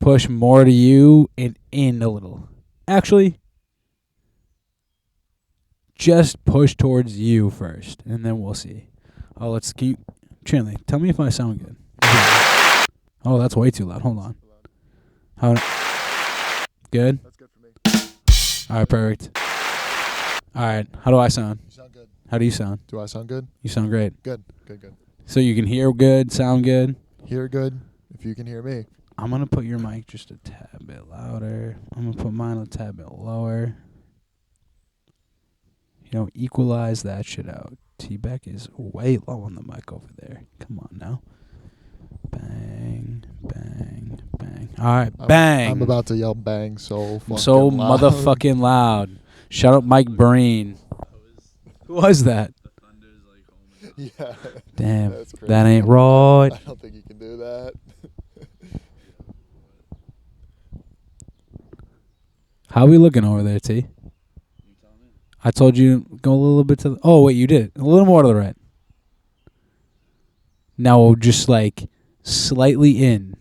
push more to you and in a little. Actually, just push towards you first, and then we'll see. Oh, let's keep... Chandler, tell me if I sound good. Oh, that's way too loud. Hold on. How? Good? That's good for me. All right, perfect. All right, how do I sound? You sound good. How do you sound? Do I sound good? You sound great. Good. So you can hear good, sound good? Hear good if you can hear me. I'm going to put your mic just a tad bit louder. I'm going to put mine a tad bit lower. Equalize that shit out. T-Beck is way low on the mic over there. Come on now. Bang, bang, bang. All right, bang. I'm about to yell bang so fucking so loud. motherfucking loud. Shout out Mike Breen. Who was that? Yeah. Damn, That's crazy. that ain't right. I don't think you can do that. How we looking over there, T? I told you go a little bit to the... Oh, wait, you did. A little more to the right. Now just like slightly in.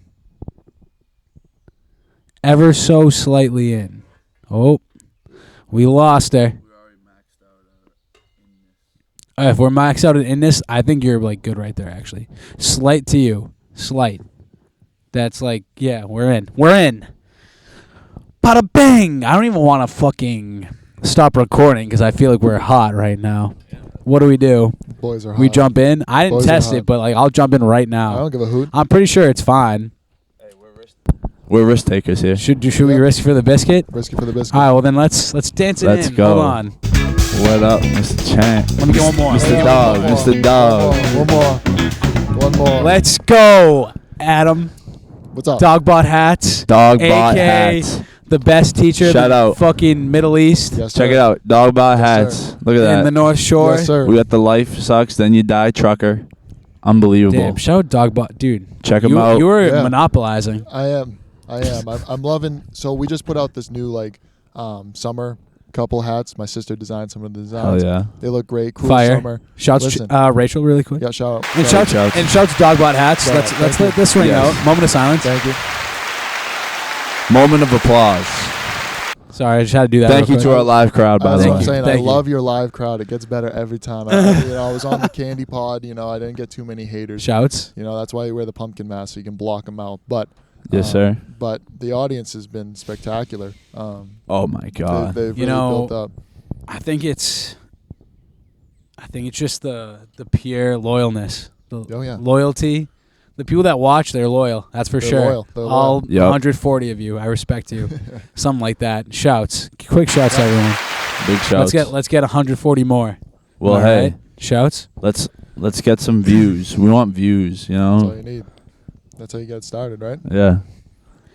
Ever so slightly in. Oh, we lost her. If we're maxed out in this, I think you're like good right there, actually. Slight to you. Slight. That's like, yeah, we're in. We're in. Bada bang! I don't even want to fucking stop recording because I feel like we're hot right now. What do? Boys are hot. We jump in? I didn't Boys test it, but like I'll jump in right I now. don't give a hoot. I'm pretty sure it's fine. Hey, we're risk takers here. Should we risk for the biscuit? Risky for the biscuit. All right, well then let's dance it Let's in. go. Hold on. What up, Mr. Champ? Let me get one more. Mr. Dog. Mr. Dog. One more. Let's go, Adam. What's up? Dogbothats. Dogbot AKA hats. the best teacher Shout in the out. fucking Middle East. Yes, Check sir. it out. Dogbot Yes, hats. sir. Look at In that. the North Shore. Yes, sir. We got the life sucks, then you die trucker. Unbelievable. Damn, shout out Dogbot. Dude. Check 'em out. You were Yeah. monopolizing. I am. I'm loving. So we just put out this new summer couple hats. My sister designed some of the designs. Oh yeah. They look great. Cool Fire. summer. Shouts Listen. Rachel really quick. Yeah, shout out. And Shout shouts out. and shouts Dogbot hats. Shout Let's out. let Thank this ring Yes. out. Moment of silence. Thank you. Moment of applause. Sorry, I just had to do that. Thank real you quick. to our live crowd, by That's the what way. I'm saying. Thank I you. love your live crowd. It gets better every time. I was on the candy pod. I didn't get too many haters. Shouts. That's why you wear the pumpkin mask so you can block them out. But Yes, sir. But the audience has been spectacular. Oh my God. They've You really know, built up. I think it's just the pure loyalness. Oh, yeah. Loyalty. The people that watch, they're loyal. That's for They're sure. loyal. They're All loyal. Yep. 140 of you. I respect you. Something like that. Shouts. Quick shouts, everyone. Big shouts. Let's get 140 more. Well, All hey, right? Shouts. let's get some views. We want views, That's all you need. That's how you get started, right? Yeah.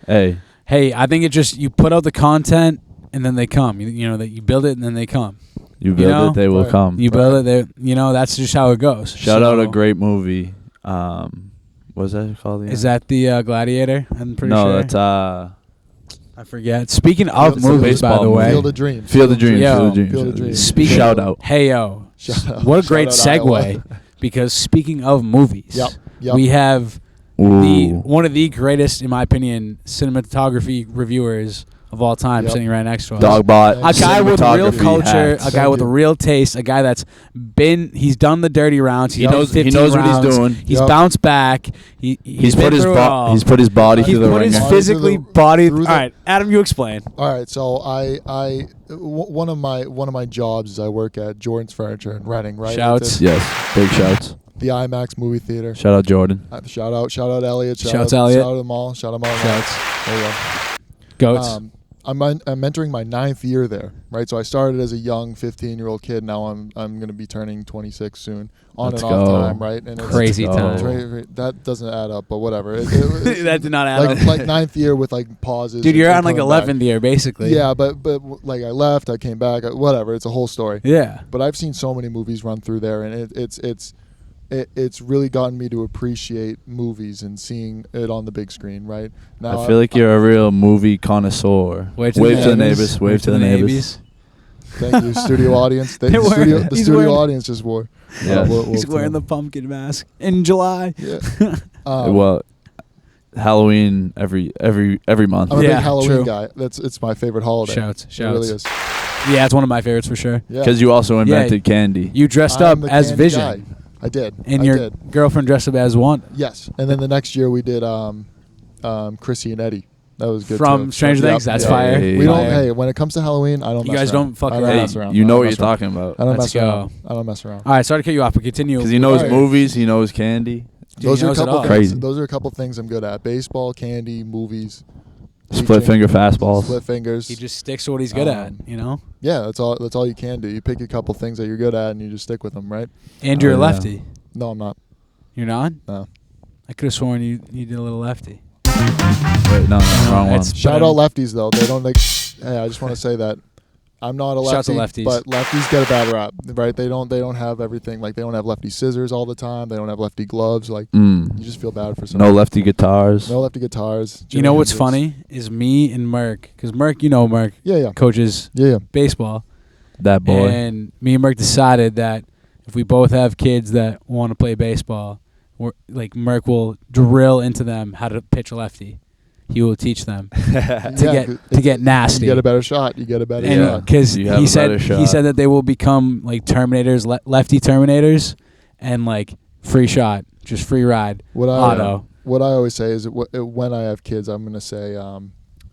Hey. Hey, I think you put out the content and then they come. That you build it and then they come. You build know? it, they will Right. come. You build it, that's just how it goes. Shout out a So, great movie. What's that called? again? Is that the Gladiator? I'm pretty sure. No, that's I forget. Speaking of Field- movies, by baseball the movie. way. Field of Dreams. Field of Dreams. Yo. Field of Dreams. Field of Dreams. Speaking Shout out. Hey, yo. Shout out. What a great Shout out segue. Iowa. Because speaking of movies, Yep. we have Ooh. one of the greatest, in my opinion, cinematography reviewers of all time Yep. sitting right next to us. Dogbot. A guy with real cinematography culture, hats. a guy with a real taste, a guy he's done the dirty rounds. He knows what he's rounds. doing. He's Yep. bounced back. He's put his through it all. he's put his body He's through the put his ringer. Body physically through the- body. through All the- right, Adam, you explain. All right, so one of my jobs is I work at Jordan's Furniture in Reading, right? Shouts. It's Yes, big shouts. the IMAX movie theater. Shout out Jordan. Shout out Elliot. Shouts Elliot. Shout out them all. Shout them all. Shouts. There you go. Goats. I'm entering my 9th year there, right? So I started as a young 15-year-old kid. Now I'm going to be turning 26 soon, on Let's and off go. time, right? And Crazy Let's go. time. that doesn't add up, but whatever. That did not add up. like 9th year with like pauses. Dude, you're and on like coming back. 11th year, basically. Yeah, but like I left, I came back, whatever. It's a whole story. Yeah. But I've seen so many movies run through there, and it's really gotten me to appreciate movies and seeing it on the big screen. Right now, I feel like you're a real movie connoisseur. Wave to the neighbors. Wave to the neighbors. Thank you, studio audience. The He's studio wearing- audience just wore. Yeah. we'll He's wearing the pumpkin mask in July. Yeah. Well, Halloween every month. I'm a big Yeah, Halloween true. guy. It's my favorite holiday. Shouts. It really is. Yeah, it's one of my favorites for sure. Yeah. Because you also invented candy. You dressed I'm up the as candy Vision, guy. I did. and I your did. girlfriend dressed up as Wanda. Yes. And then the next year we did Chrissy and Eddie. That was good From too. Stranger Yep. Things. That's Yeah. fire. Hey. We don't. Fire. Hey, when it comes to Halloween, I don't. You mess guys around. don't fuck I don't around. mess around. You I know don't what you're mess around. talking about. I don't Let's mess go. around. I don't mess around. All right, sorry to cut you off, but continue. Because he knows Right. movies, he knows candy. Dude, he Those are a knows it couple all. things. Crazy. Those are a couple things I'm good at: baseball, candy, movies, Split teaching, finger fastballs. split fingers. He just sticks to what he's good at, you know. Yeah, that's all. That's all you can do. You pick a couple things that you're good at, and you just stick with them, right? And you're a yeah. lefty. No, I'm not. You're not? No. I could have sworn you did a little lefty. Wait, no, wrong one. It's- Shout But, out lefties though. They don't like. Hey, I just want to say that I'm not a Shout out lefty, to lefties. but lefties get a bad rap, right? They don't have everything. Like they don't have lefty scissors all the time. They don't have lefty gloves. Like you just feel bad for some. No lefty guitars. No lefty guitars. You know Jimi what's Hendrix. funny is me and Merck, because Merck, Merck Yeah. coaches Yeah. baseball, That boy. and me and Merck decided that if we both have kids that want to play baseball, Merck will drill into them how to pitch lefty. He will teach them to get nasty. You get a better shot. You get a better Yeah. shot. Because You have a he said better shot. he said that they will become like Terminators, lefty Terminators, and like free shot, just free ride, What auto. I always say is when I have kids, I'm gonna say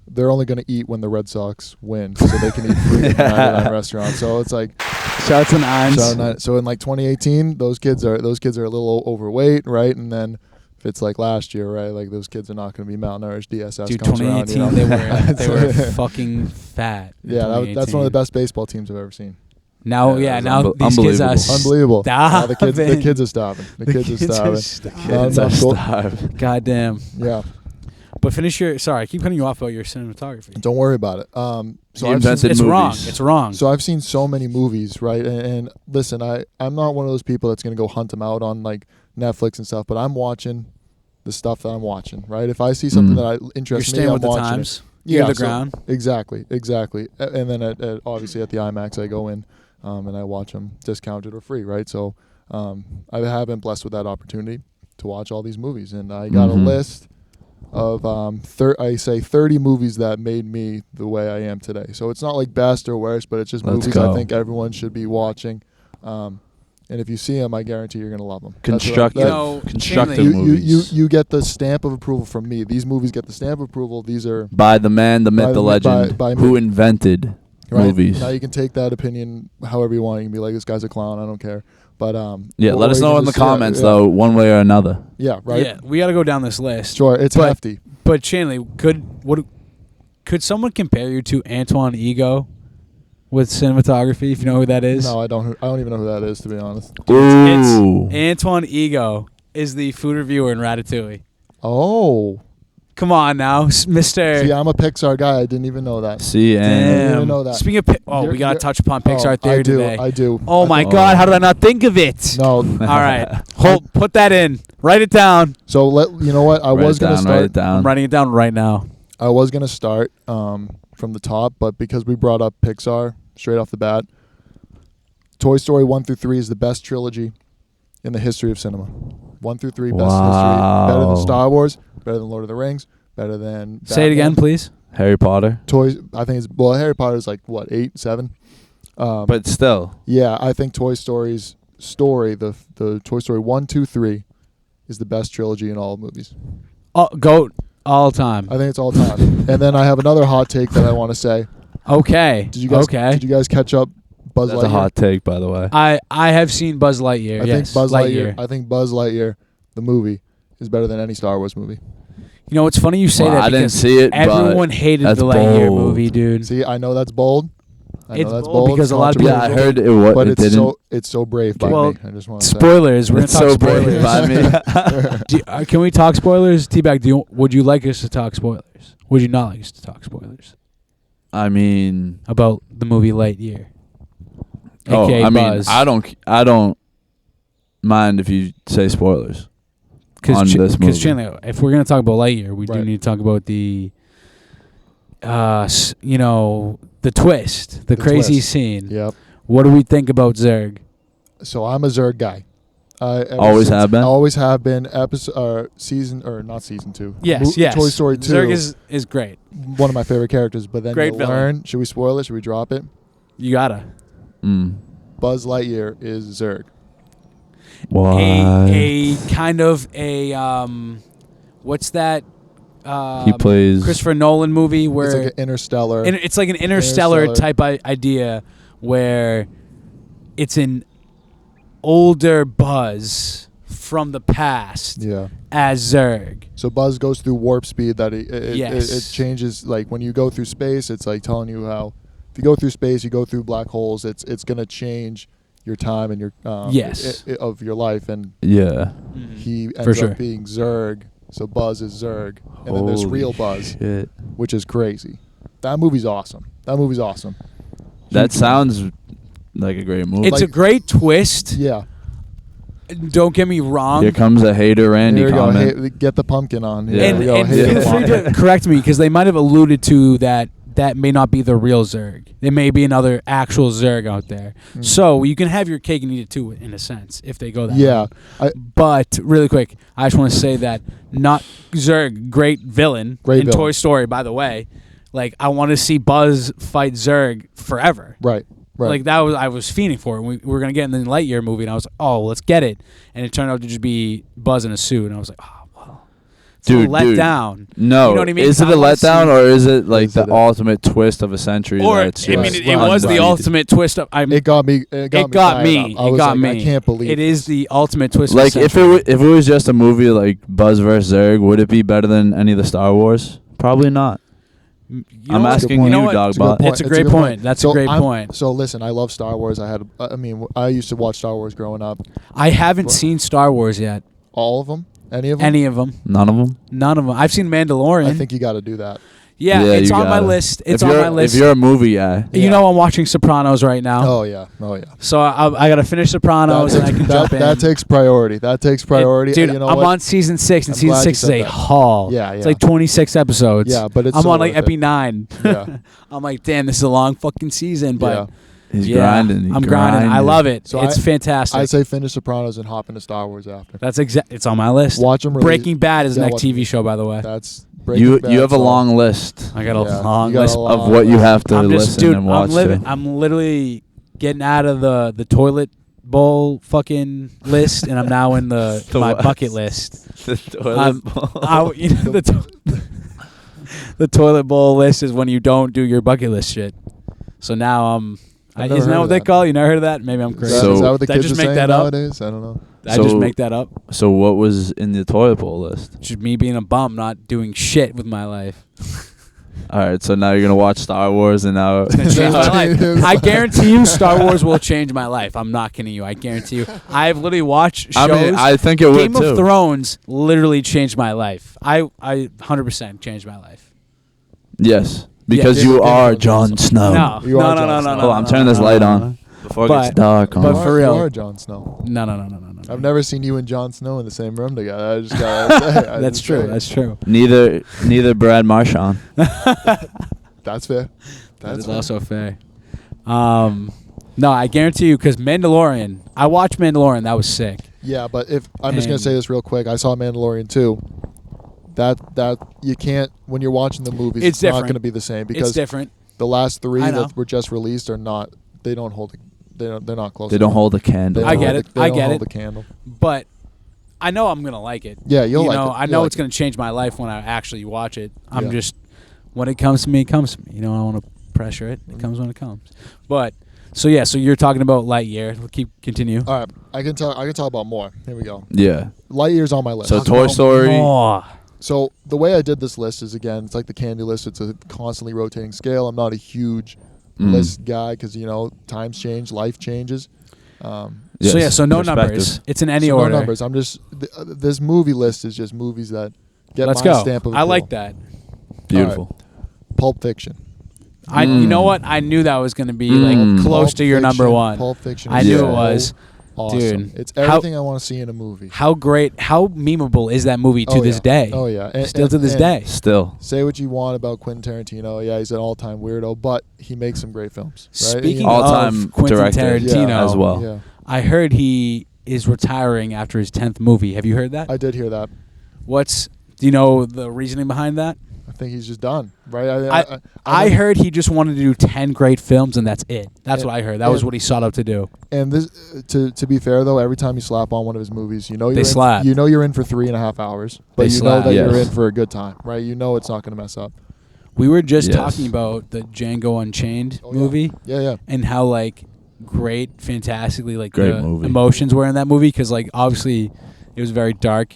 they're only gonna eat when the Red Sox win, so they can eat free at the 99 restaurant. So it's like Shouts and irons. so in like 2018, those kids are a little overweight, right? And then if it's like last year, right? Like those kids are not going to be malnourished. DSS Dude, comes around, 2018 they were fucking fat. in Yeah, that's one of the 2018. best baseball teams I've ever seen. Now, Yeah, now it was these kids are Unbelievable. The starving. kids are starving. The kids are starving. Kids No, are no, starving. Goddamn. Yeah, But finish your. Sorry, I keep cutting you off about your cinematography. don't worry about it. He I've invented seen, It's wrong. movies. It's wrong. so I've seen so many movies, right? And listen, I'm not one of those people that's gonna go hunt them out on like Netflix and stuff. But I'm watching the stuff that I'm watching, right? If I see something that You're interests me, staying I'm with the watching times. it. You're the so- ground. Exactly. And then obviously at the IMAX, I go in and I watch them discounted or free, right? So I have been blessed with that opportunity to watch all these movies, and I got a list of 30 movies that made me the way I am today. So it's not like best or worst, but it's just Let's movies go. I think everyone should be watching. And if you see them, I guarantee you're gonna love them. Constructive, constructive Chandler, movies. You get the stamp of approval from me. These movies get the stamp of approval. These are By the man, the By myth, the the myth, legend, by who me. invented right. movies. Now you can take that opinion however you want. You can be like, this guy's a clown. I don't care. But Yeah, let us you know can in the just- yeah, comments, yeah. though, one way or another. Yeah, right. Yeah, we got to go down this list. Sure, it's But- hefty. But Chandler, could someone compare you to Antoine Ego with cinematography? If you know who that is. No, I don't even know who that is, to be honest. Ooh. It's Antoine Ego is the food reviewer in Ratatouille. Oh, Come on now, Mister. see, I'm a Pixar guy. I didn't even know that. See, and didn't even know that. Speaking of, we gotta You're- touch upon Pixar Oh, theory I do. today. I do. Oh my think- God, how did I not think of it? No. All right, put that in. Write it down. So you know what? I write was it gonna down, start. write it down. I'm writing it down right now. I was gonna start from the top, but because we brought up Pixar straight off the bat, Toy Story 1 through 3 is the best trilogy in the history of cinema. 1 through 3, best history. Better than Wow. Star Wars. Better than Lord of the Rings. Better than Say it again, Batman. please. Harry Potter. Toys. I think Harry Potter's like what 8, 7. But still, Yeah, I think Toy Story's story, the Toy Story 1, 2, 3, is the best trilogy in all movies. Goat all time. I think it's all time. And then I have another hot take that I want to say. Okay. Did you guys catch up Buzz that's Lightyear? a hot take, by the way. I have seen Buzz Lightyear. I Yes, think Buzz Lightyear. I think Buzz Lightyear, the movie, is better than any Star Wars movie. You know, it's funny you say Well, that I didn't because see it, everyone but hated that's the Lightyear bold. movie, dude. See, I know that's bold. I know It's that's bold because a lot of people- Yeah, I controversial, heard it. but It didn't. it's so brave by Well, me. I just want to say. Spoilers. We're gonna It's talk so brave spoilers. by me. Can we talk spoilers? Teabag, would you like us to talk spoilers? Would you not like us to talk spoilers I mean, about the movie Lightyear? oh, AKA I mean, Buzz. I don't mind if you say spoilers on this movie. Because Chandler, if we're gonna talk about Lightyear, we do Right. need to talk about the, the twist, the crazy twist. scene. Yep. What do we think about Zurg? So I'm a Zurg guy. Always have been? Always have been. Not season 2. Yes. Toy Story 2. Zurg is great. One of my favorite characters. But then Great you villain. learn. Should we spoil it? Should we drop it? You gotta. Buzz Lightyear is Zurg. Why? A kind of what's that? He plays Christopher Nolan movie where It's like an interstellar. it's like an interstellar type idea where it's an older Buzz from the past as Zurg. So Buzz goes through warp speed that Yes. it changes. Like when you go through space, it's like telling you how if you go through space, you go through black holes. It's gonna change your time and your of your life. And he ends up being Zurg. So Buzz is Zurg, and then there's real Buzz, which is crazy. That movie's awesome. That sounds like a great movie. It's a great twist. Yeah. Don't get me wrong. Here comes a hater Randy Here we go. comment. Hey, get the pumpkin on. Yeah. And feel free to correct me because they might have alluded to that may not be the real Zurg. There may be another actual Zurg out there. So you can have your cake and eat it too, in a sense, if they go that way. But really quick, I just want to say that not Zurg, great villain in Toy Story, by the way. Like I want to see Buzz fight Zurg forever. Right. Like that was I was fiending for it. We were gonna get in the Lightyear movie, and I was like, "Oh, let's get it." And it turned out to just be Buzz in a suit, and I was like, "Oh, well, it's a let down." No, you know what I mean? Is it a letdown or is it like the ultimate twist of a century? Or it was the ultimate twist of. It got me. It got me. I can't believe it is the ultimate twist. Like of if it was just a movie like Buzz vs. Zurg, would it be better than any of the Star Wars? Probably not. I'm asking you, Dogbot. It's a great point. That's a great point. So listen, I love Star Wars. I used to watch Star Wars growing up. I haven't seen Star Wars yet. All of them? Any of them? Any of them? None of them. None of them. I've seen Mandalorian. I think you got to do that. Yeah, it's on my list. It's on my list. If you're a movie guy, you know I'm watching Sopranos right now. Oh yeah. So I got to finish Sopranos and I can jump in. That takes priority. Dude, you know I'm on season 6, and season 6 is a haul. Yeah. It's like 26 episodes. Yeah, but I'm on like Epi 9. Yeah. I'm like, damn, this is a long fucking season, but he's grinding. I'm grinding. I love it. So it's fantastic. I'd say finish Sopranos and hop into Star Wars after. That's it's on my list. Watch them. Breaking Bad is the next TV show, by the way. That's you have a long list. I got a long list of what you have to listen and watch. I'm literally getting out of the toilet bowl fucking list, and I'm now in my bucket list. The toilet bowl. The toilet bowl list is when you don't do your bucket list shit. So now isn't that what they call it? You never heard of that? Maybe I'm crazy. Is that what the kids just are make saying that nowadays? I don't know. I just make that up. So what was in the toilet bowl list? Just me being a bum, not doing shit with my life. All right, so now you're gonna watch Star Wars, and now it's gonna change my life. I guarantee you, Star Wars will change my life. I'm not kidding you. I guarantee you. I've literally watched shows. I think it would Game too. of Thrones literally changed my life. I 100% changed my life. Yes, because you are Jon Snow. No. Hold on, I'm turning this light on before it gets dark. But for real, you are Jon Snow. No. I've never seen you and Jon Snow in the same room together. I just gotta say. That's true. That's true. Neither Brad Marchand. That's fair. That is also fair. No, I guarantee you, because Mandalorian. I watched Mandalorian. That was sick. Yeah, but I'm just gonna say this real quick. I saw Mandalorian 2. That you can't when you're watching the movies. It's not going to be the same because it's different. The last 3 that were just released are not. They don't hold. They're not close. They don't hold a candle. I get it. I get it. The candle. But I know I'm gonna like it. Yeah, you'll like it. I know it's gonna change my life when I actually watch it. I'm just when it comes to me, it comes to me. I don't want to pressure it. It comes when it comes. But so you're talking about Lightyear. We'll continue. All right, I can talk about more. Here we go. Yeah, Lightyear's on my list. So Toy Story. More. So the way I did this list is, again, it's like the candy list. It's a constantly rotating scale. I'm not a huge list guy because times change, life changes. So no numbers. It's in any order. No numbers. I'm just this movie list is just movies that get my stamp of approval. I like that. Beautiful. Right. Pulp Fiction. You know what? I knew that was going to be close Pulp to your number one. Pulp Fiction. I knew it was. Awesome. Dude, it's everything I want to see in a movie. How great, how memeable is that movie to this day? Oh yeah, still to this day. Still. Say what you want about Quentin Tarantino. Yeah, he's an all-time weirdo, but he makes some great films. Right? Speaking all-time of Quentin director Tarantino as well. Yeah. I heard he is retiring after his 10th movie. Have you heard that? I did hear that. Do you know the reasoning behind that? I think he's just done, right? I heard he just wanted to do 10 great films and that's it. That's what I heard. That was what he sought out to do. And this, to be fair though, every time you slap on one of his movies, you know They you're in for 3.5 hours, but They you slap. know that Yes. you're in for a good time, right? You know it's not going to mess up. We were just Yes. talking about the Django Unchained Oh, yeah. movie Yeah. and how like great, fantastically like Great the movie. emotions were in that movie because like obviously it was very dark,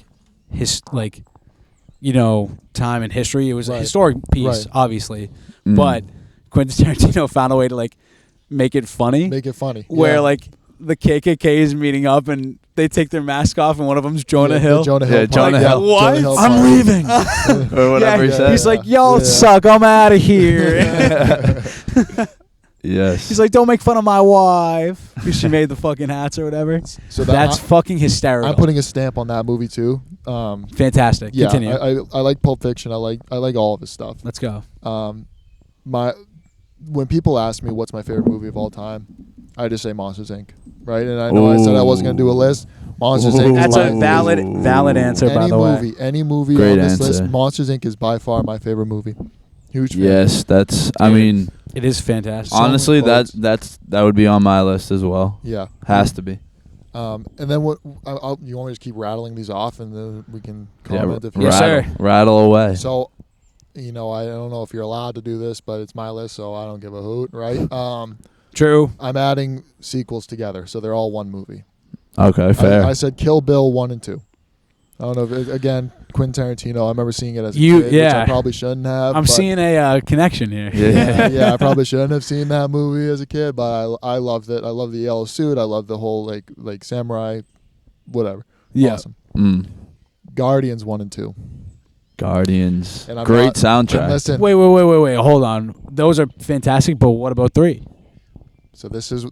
time in history. It was a Right. historic piece, Right. obviously, Mm. but Quentin Tarantino found a way to like make it funny, Make it funny. where Yeah. like the KKK is meeting up and they take their mask off and one of them's Jonah Yeah, Hill. the Jonah Hill. Yeah, part. Jonah Hill. What? Jonah Hill I'm part. leaving. Or whatever he Yeah. said. He's like, y'all Yeah. suck. I'm out of here. Yes. He's like, don't make fun of my wife because she made the fucking hats or whatever. So That's fucking hysterical. I'm putting a stamp on that movie too. Fantastic. Yeah, Continue. I like Pulp Fiction. I like all of his stuff. Let's go. When people ask me what's my favorite movie of all time, I just say Monsters Inc. Right, and I know I said I wasn't gonna do a list. Monsters Inc. That's is a my- valid answer, by the way. Any movie Great on this answer. list, Monsters Inc. is by far my favorite movie. Huge fan. Yes, that's. I mean, It is fantastic. many honestly, quotes. that would be on my list as well. Yeah. Has to be. And then what? You want me to just keep rattling these off, and then we can comment if you Yes, rattle, sir. rattle away. So, I don't know if you're allowed to do this, but it's my list, so I don't give a hoot, right? True. I'm adding sequels together, so they're all one movie. Okay, fair. I said Kill Bill 1 and 2. I don't know if again, Quentin Tarantino. I remember seeing it as a kid, which yeah. I probably shouldn't have. I'm but- seeing a connection here. Yeah. yeah, I probably shouldn't have seen that movie as a kid, but I loved it. I love the yellow suit. I love the whole like samurai, whatever. Yeah. Awesome. Guardians 1 and 2. Guardians. And I'm Great not- soundtrack. Listen, Wait. Hold on. Those are fantastic, but what about 3? so this is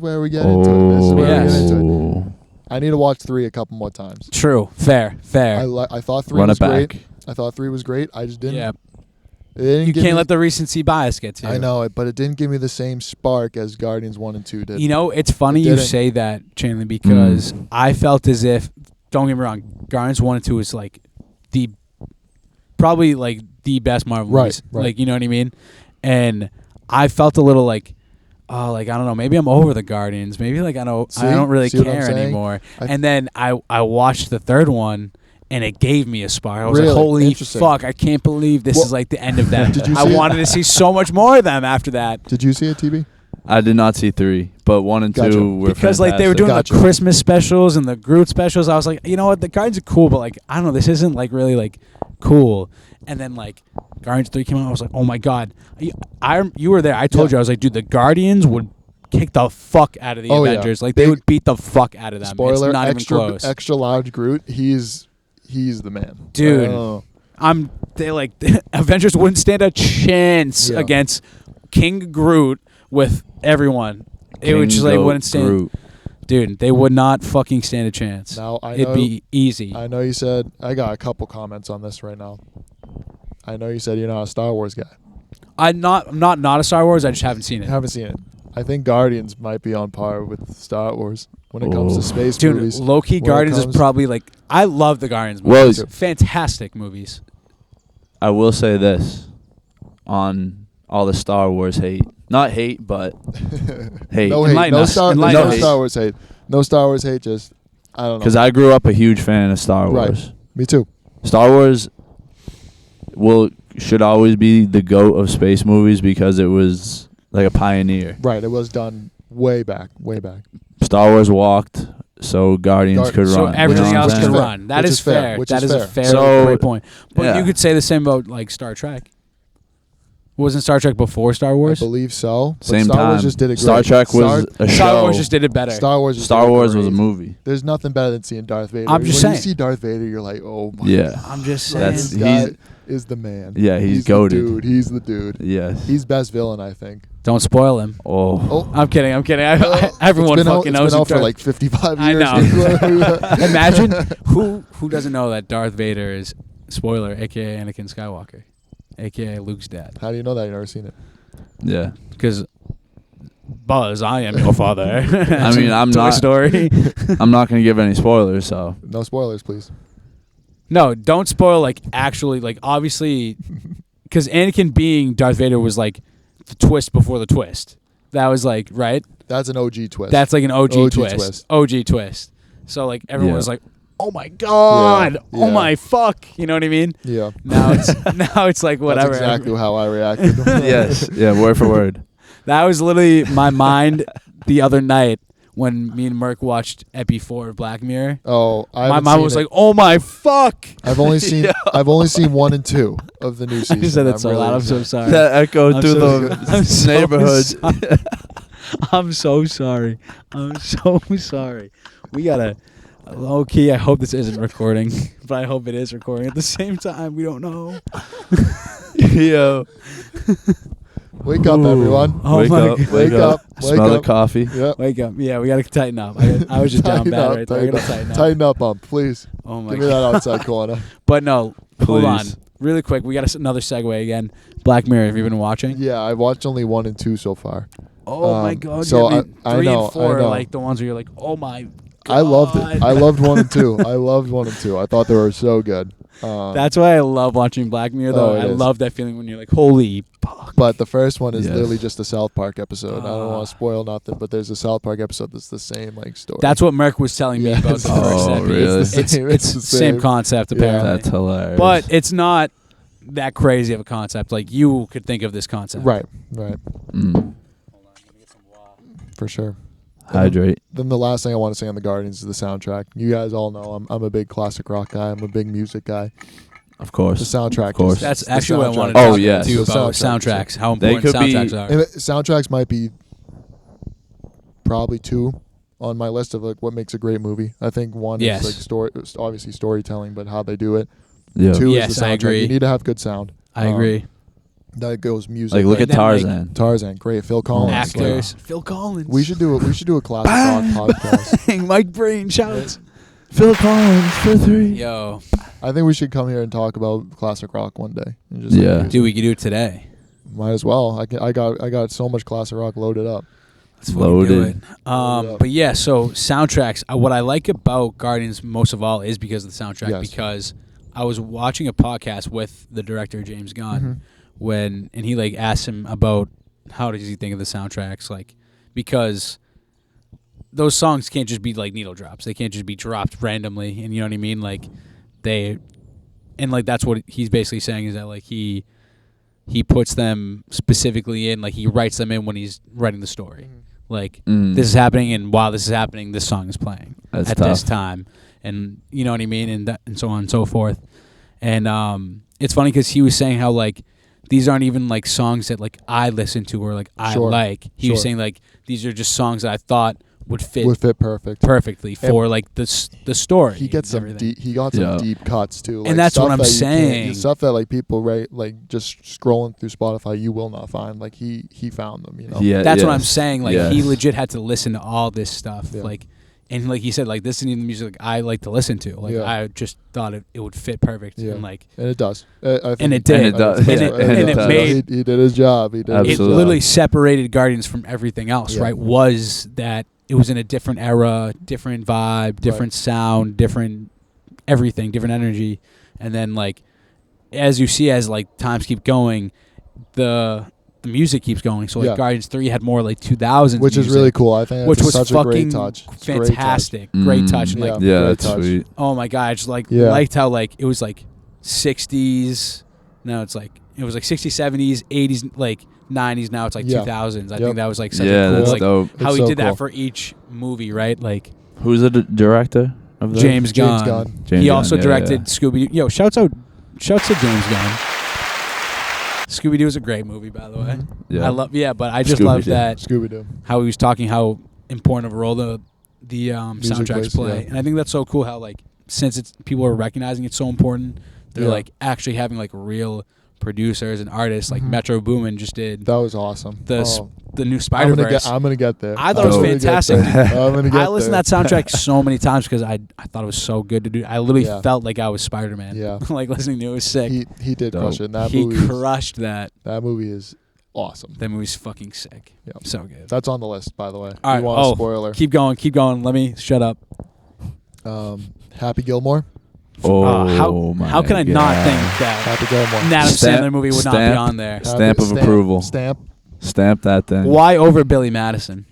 where we get into it. This is where Yes. we get into it. Oh. I need to watch 3 a couple more times. True. Fair. I thought 3 Run was it back. great. I thought 3 was great. I just didn't. Yeah. It didn't You give can't me- let the recency bias get to you. I know it, but it didn't give me the same spark as Guardians 1 and 2 did. You know, it's funny It you didn't. say that, Chandler, because I felt as if, don't get me wrong, Guardians 1 and 2 is like probably like the best Marvel Right, movies. right. Like, you know what I mean? And I felt a little like, oh, like, I don't know, maybe I'm over the Guardians. Maybe like I don't really See what I'm care saying? anymore. I- And then I watched the third one. And it gave me a spark. I was Really? like, holy Interesting. fuck, I can't believe this Well, is like the end of that. did you I see it? wanted to see so much more of them after that. Did you see it, TB? I did not see 3, but 1 and Gotcha. 2 were Because like they were fantastic. doing Gotcha. the Christmas specials and the Groot specials. I was like, you know what, the Guardians are cool, but like I don't know, this isn't like really like cool. And then like Guardians 3 came out. I was like, oh my god, you were there. I told Yeah. you, I was like, dude, the Guardians would kick the fuck out of the Oh, yeah. Avengers. Like they Big- would beat the fuck out of them. Spoiler: it's not extra even close. extra large Groot. He's the man, Dude. Oh. The Avengers wouldn't stand a chance Yeah. against King Groot with everyone. It would just like King wouldn't stand. Groot. Dude, they would not fucking stand a chance. Now I know. It'd be easy. I know you said I got a couple comments on this right now. I know you said you're not a Star Wars guy. I'm not a Star Wars. I just haven't seen I it. haven't seen it. I think Guardians might be on par with Star Wars when it comes to space Dude, movies. low-key when it Guardians is comes- probably like I love the Guardians Well, movies. Fantastic movies. I will say this on all the Star Wars hate. Not hate, but hate. No hate. Enlighten No us. Star. Enlighten No us. Star Wars hate. No Star Wars hate. Just I don't know. Because I grew up a huge fan of Star Right. Wars. Me too. Star Wars should always be the GOAT of space movies because it was like a pioneer. Right. It was done way back. Way back. Star Wars walked so Guardians could So run. everything you know what else I'm can saying? run. That Which is is fair. fair. Which That is is a fair. fair, So, great point. But yeah. you could say the same about like Star Trek. Wasn't Star Trek before Star I Wars? believe so. But Same Star time. Wars just did it great. Star Trek was a show. Star Wars just did it better. Star Wars. Just Star did it Wars was a great. movie. There's nothing better than seeing Darth Vader. I'm just when saying. you see Darth Vader, you're like, oh my. Yeah. I'm just saying. That's- This guy he's- is the man. Yeah, he's the goated. dude. He's the dude. Yes. He's best villain, I think. Don't spoil him. Oh. I'm kidding. Everyone It's been fucking out, knows. It's been who out for Darth- like 55 I years. know. Imagine who doesn't know that Darth Vader is spoiler, aka Anakin Skywalker, aka Luke's dad. How do you know that? You've never seen it. Yeah. Because Buzz, I am your father. I mean, I'm Toy not. Story. I'm not gonna give any spoilers. So No spoilers, please. No, don't spoil. Like actually, like obviously, because Anakin being Darth Vader was like the twist before the twist. That was like right. That's an OG twist. That's like an OG, OG twist. twist. OG twist. So like everyone Yeah. was like, "Oh my god! Yeah, Oh yeah. my fuck!" You know what I mean? yeah. Now it's like whatever. That's exactly how I reacted. yes, yeah, word for word. That was literally my mind the other night when me and Merc watched Epi 4 of Black Mirror. Oh, My mind was like, "Oh my fuck!" I've only seen Yo. I've only seen 1 and 2 of the new season. I said it I'm so really loud. I'm so excited. sorry. That echoed I'm through so the I'm so neighborhoods. sorry. I'm so sorry. I'm so sorry. We gotta. Low key, I hope this isn't recording, but I hope it is recording. At the same time, we don't know. Yo, Wake up, everyone. Oh wake my up, God. wake up, Wake smell the up. coffee. Yep. Wake up. Yeah, we gotta tighten up. I was just down Tighten bad up, right there. I tighten gotta up. tighten up. Tighten up, bump, please. Oh my Give me god. that outside corner. But no, hold on. Please. Really quick, we got another segue again. Black Mirror, have you been watching? Yeah, I've watched only 1 and 2 so far. Oh my Um, god. so yeah, I mean, I 3 know, and 4 I are know. like the ones where you're like, oh my god. I loved it. I loved 1 and 2. I loved 1 and 2. I thought they were so good. That's why I love watching Black Mirror, though. Oh, it I is. love that feeling when you're like, holy fuck. But the first one is Yes. literally just a South Park episode. I don't Ah. want to spoil nothing, but there's a South Park episode that's the same like story. That's what Merc was telling me Yeah. about the Oh, first episode. really? It's It's the the same same. concept, Yeah. apparently. That's hilarious. But it's not that crazy of a concept. Like, you could think of this concept. right, Mm. for sure. Hydrate. Then the last thing I want to say on the Guardians is the soundtrack. You guys all know I'm a big classic rock guy. I'm a big music guy. Of The course. soundtrack. Of course. Is, That's the actually what I soundtrack. wanted to Oh, talk yes. to you The about soundtrack. soundtracks, how They important could be- soundtracks are. And soundtracks might be probably 2 on my list of like what makes a great movie. I think 1 Yes. is like story, obviously storytelling, but how they do it. Yeah. 2 Yes, is the soundtrack. I agree. You need to have good sound. I agree. That goes music. Like, look like at then, like, Tarzan. Tarzan, great. Phil Collins. Actors. Phil Collins. We should do a classic rock podcast. Mike Brain shouts. Phil Collins for 3. Yo. I think we should come here and talk about classic rock one day. And just Yeah. Dude, we could do it today. Might as well. I got so much classic rock loaded up. Let's fucking do Loaded. it. Loaded up. But yeah, so soundtracks. What I like about Guardians most of all is because of the soundtrack. Yes. Because I was watching a podcast with the director James Gunn Mhm. and he like asked him about how does he think of the soundtracks, like because those songs can't just be like needle drops. They can't just be dropped randomly, and you know what I mean. Like that's what he's basically saying is that like he puts them specifically in, like he writes them in when he's writing the story. Like this is happening, and while this is happening, this song is playing That's at tough. this time, and you know what I mean, and so on and so forth. And it's funny because he was saying how like these aren't even like songs that like I listen to or like I Sure. like. He was Sure. saying like these are just songs that I thought would fit perfect. perfectly for like the story. He gets and some everything. deep. He got some Yeah. deep cuts too. And that's stuff what I'm that you can't- saying. Stuff that like people write, like just scrolling through Spotify, you will not find. Like he found them. You know. Yeah. That's what yes. I'm saying. Like Yes. he legit had to listen to all this stuff. Yeah. Like, and like he said, like this isn't even music like, I like to listen to. Like Yeah. I just thought it would fit perfect. Yeah. And like And it does. I think And it did. And it does. And it- and it does. made- He did his job. He did. it His Absolutely. job. literally separated Guardians from everything else. Yeah. Right? Was that it was in a different era, different vibe, different sound, different everything, different energy, and then like as you see as like times keep going, the music keeps going. So like Yeah. Guardians 3 had more like 2000s, Which is music, really cool. I think which that's was such a fucking great touch. It's a great touch. fantastic, great touch, and Yeah. like Yeah, Great that's touch. sweet. oh my god, I just like Yeah. liked how like it was like 60s. No, it was like 60s, 70s, 80s, like 90s. Now it's like Yeah. 2000s. I Yep. think that was like such Yeah, a cool that's like dope. how It's he so did cool. that for each movie, right? Like Who's the director of that? James Gunn. James He Gunn, also yeah, directed yeah. Scooby. Yo, shouts to James Gunn. Scooby Doo is a great movie, by the way. Mhm. Yeah. I love, but I just love Scooby-Doo. that Scooby Doo. how he was talking how important of a role the soundtracks plays, play, yeah. and I think that's so cool. How like since it's people are recognizing it's so important, they're Yeah. like actually having like real producers and artists. Like Mhm. Metro Boomin just did That was awesome. the new I'm Spider gonna Verse. get there. I thought it was I'm gonna get fantastic. there. I'm gonna get I listened there. to that soundtrack so many times because I thought it was so good to do. I literally Yeah. felt like I was Spider-Man. Yeah. like listening to it was sick. He did Dope. crush it. And that He movie. crushed that. That movie is awesome. That movie's fucking sick. Yep. So good. That's on the list, by the way. All right. You want a spoiler? Keep going. Let me shut up. Happy Gilmore. How can I not think that Happy Gilmore. an Adam Sandler movie would not be on there? Stamp of approval. Stamp. Stamp that thing. Why over Billy Madison?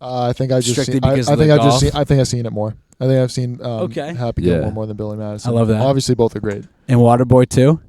I think I just Strictly seen, because I of the think I golf? just seen, I think I've seen it more. I think I've seen Okay. Happy Yeah. Gilmore more than Billy Madison. I love that. Obviously, both are great. And Waterboy too?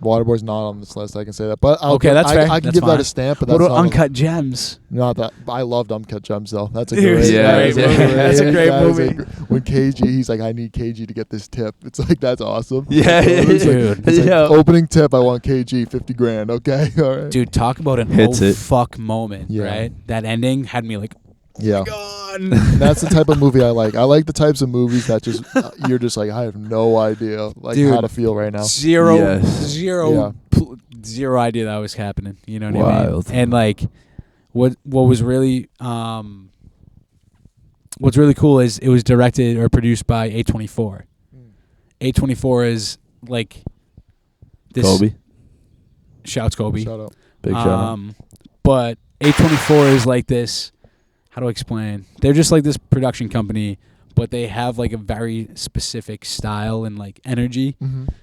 Waterboy's not on this list. I can say that, but Okay, that's fair. I can That's give fine. that a stamp. But What that's about not Uncut Gems? Not that. I loved Uncut Gems though. That's a Dude, great. yeah, that's a great movie. When KG, he's like, I need KG to get this tip. It's like that's awesome. Yeah, It's like- dude. it's like, Yeah. opening tip. I want KG $50,000. Okay, all right. Dude, talk about an Hits it. fuck moment, Yeah. right? That ending had me like, Yeah. gone. That's the type of movie I like. I like the types of movies that just you're just like I have no idea Dude. how to feel right now. Zero Yes. zero idea that was happening. You know what I mean? Wild. And like, what was really what's really cool is it was directed or produced by A24. A24 is like this. Kobe. Shouts Kobe. Shout out. Big shout out. But A24 is like this. How do I explain? They're just like this production company, but they have like a very specific style and like energy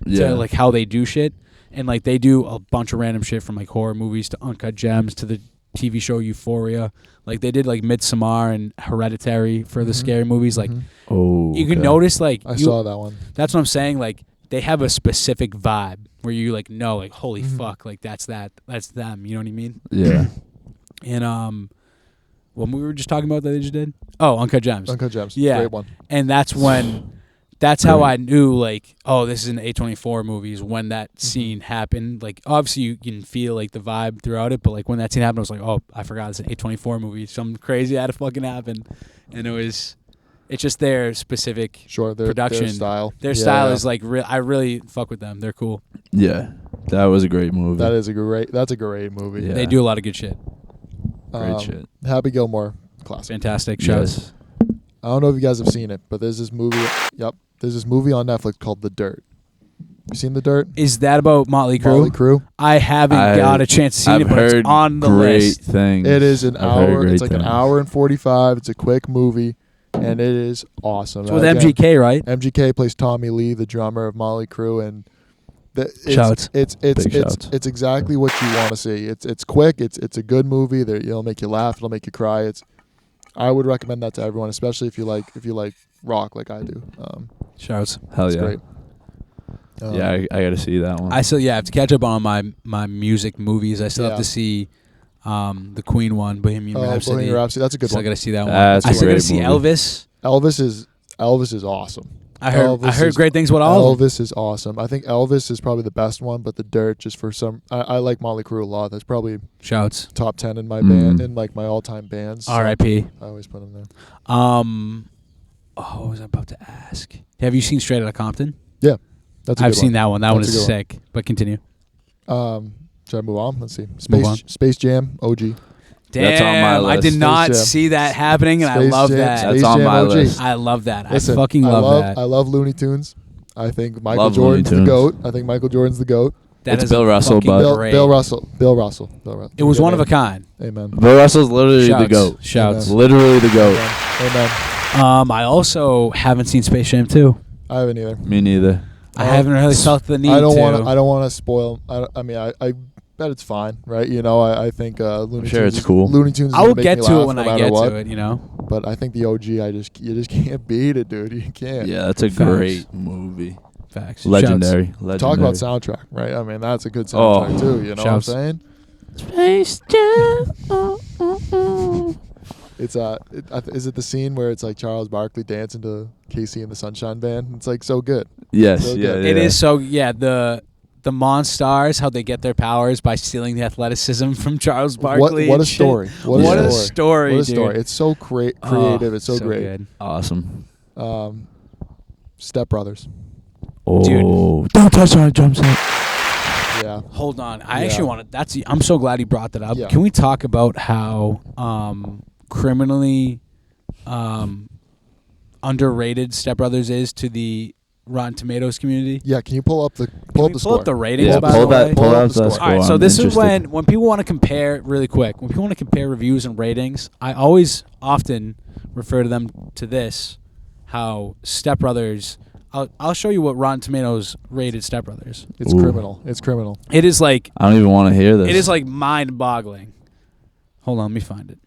Yeah. to like how they do shit. And like they do a bunch of random shit from like horror movies to Uncut Gems to the TV show Euphoria. Like they did like Midsommar and Hereditary for the scary movies. Like you can notice like I saw that one. that's what I'm saying. Like they have a specific vibe where you like know like holy fuck, like that's them. You know what I mean? Yeah. And what we were just talking about that they just did? Oh, Uncut Gems. Uncut Gems. Yeah. Great one. And that's how I knew like, oh, this is an A24 movies when that scene happened. Like obviously you can feel like the vibe throughout it, but like when that scene happened I was like, oh, I forgot it's an A24 movie. Something crazy had to fucking happen. And it's just their specific Their production. style. Their style is like I really fuck with them. They're cool. Yeah. That was a great movie. That's a great movie. Yeah. They do a lot of good shit. Great shit. Happy Gilmore. Classic. Fantastic shows. Yes. I don't know if you guys have seen it, but there's this movie. Yep. There's this movie on Netflix called The Dirt. You seen The Dirt? Is that about Motley Crue? Motley Crue. I haven't got a chance to see it, but it's on the great list. things. It is an I've heard hour. great It's like an things. hour and 45. It's a quick movie, and it is awesome. It's with Again, MGK, right? MGK plays Tommy Lee, the drummer of Motley Crue, and Shouts. It's Big shouts. it's exactly what you want to see. It's quick. It's a good movie. It'll make you laugh. It'll make you cry. I would recommend that to everyone, especially if you like rock like I do. Shouts. Hell It's yeah. great. Yeah, I got to see that one. I still have to catch up on my music movies. I still have Yeah. to see the Queen one, Bohemian Rhapsody. Bohemian Rhapsody. That's a good Still one. got to see that one. That's I a still got to great see movie. Elvis. Elvis is awesome. I heard Elvis great things about all of them. Elvis is awesome. I think Elvis is probably the best one, but The Dirt just for some. I like Motley Crue a lot. That's probably Shouts. top 10 in my band, in like my all-time bands. So R.I.P. I always put them there. What was I about to ask? Have you seen Straight Outta Compton? Yeah, that's. A I've good seen one. that one. That one That's a is good one. sick. But continue. Should I move on? Let's see. Move on. Space Jam, OG. Damn, That's on my I list. did not Space Jam. see that happening, and I Space love Jam, that. That's Space on Jam my OG. list. I love that. Listen, I fucking love that. I love Looney Tunes. I think Michael Love Looney Jordan's the Tunes. GOAT. I think Michael Jordan's the GOAT. That It's is Bill Russell, fucking bud. great. Bill Russell. It was Good one of a name. kind. Amen. Bill Russell's literally the Shouts. GOAT. Shouts. Amen. Literally the GOAT. Amen. I also haven't seen Space Jam 2. I haven't either. Me neither. I haven't really felt the need I don't to. want. I don't want to spoil. I bet it's fine, right? You know, I think Looney sure Tunes. it's cool. Looney Tunes. Is I will gonna make get me to it laugh when no I matter get what. to it, you know? But I think the OG. You just can't beat it, dude. You can't. Yeah, that's a Facts. great movie. Facts. Legendary. Talk about Legendary. soundtrack, right? I mean, that's a good soundtrack too. You know Shouts. what I'm saying? Space Jam. It's is it the scene where it's like Charles Barkley dancing to Casey and the Sunshine Band? It's like so good. Yes, So yeah, good. yeah. It is so, the Monstars, how they get their powers by stealing the athleticism from Charles Barkley. What a and shit. story! What a story, What a dude. story! It's so creative. It's so great. Good. Awesome. Step Brothers. Oh, Dude. don't touch my drum set. Yeah. Hold on. I Yeah. actually want to. I'm so glad he brought that up. Yeah. Can we talk about how criminally underrated Step Brothers is to the Rotten Tomatoes community? Yeah, can you pull up the Can we score? pull up the ratings? Yeah, by pull the way? that. Pull Pull out up the the score. score. All right, so I'm this is interested. when people want to compare really quick. When people want to compare reviews and ratings, I always often refer to them to this: how Step Brothers. I'll show you what Rotten Tomatoes rated Step Brothers. It's Ooh. criminal. It's criminal. It is like I don't even want to hear this. it is like mind-boggling. Hold on, let me find it.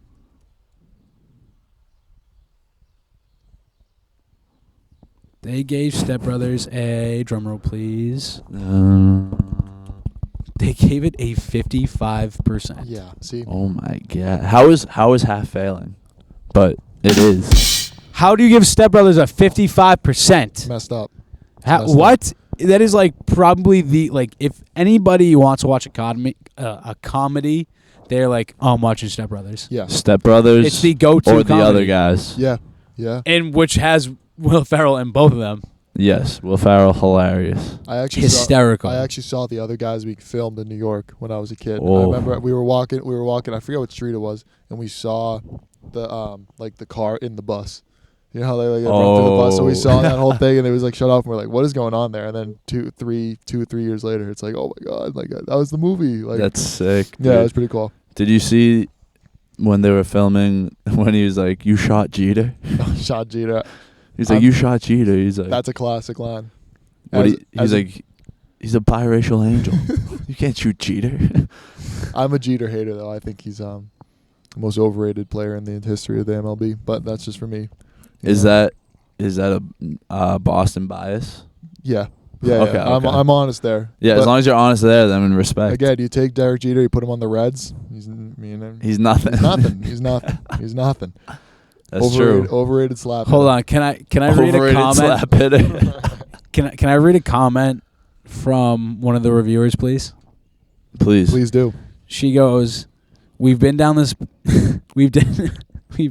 They gave Step Brothers a drumroll, please. They gave it a 55%. Yeah. See. Oh my god! How is half failing? But it is. How do you give Step Brothers a 55%? Messed up. What? That is like probably the like if anybody wants to watch a comedy, they're like, oh, I'm watching Step Brothers. Yeah. Step Brothers. It's the go-to or the comedy. other guys. Yeah. Yeah. And which has Will Ferrell in both of them. Yes, Will Ferrell, hilarious. I actually Hysterical. I actually saw the other guys we filmed in New York when I was a kid. Oh. I remember we were walking. I forget what street it was, and we saw the like the car in the bus. You know how they like run through the bus. So we saw that whole thing, and it was like shut off. And we're like, what is going on there? And then 2-3 years later, it's like, oh my god, like that was the movie. Like That's sick. yeah, dude. it was pretty cool. Did you see when they were filming when he was like, "You shot Jeter"? Shot Jeter. He's like, "You shot Jeter." He's like, That's a classic line. he's like, he's a biracial angel. You can't shoot Jeter. I'm a Jeter hater though. I think he's the most overrated player in the history of the MLB. But that's just for me. You Is know? that a Boston bias? Yeah. Yeah. Okay, yeah. okay. I'm honest there. Yeah, But as long as you're honest there, then in respect. again, you take Derek Jeter, you put him on the Reds. He's He's nothing. He's nothing. He's nothing. He's nothing. That's true. Overrated slap. Hold on, can I read a Overrated comment? slap hitter. Can I read a comment from one of the reviewers, please? Please. Please do. She goes, "We've been down this we've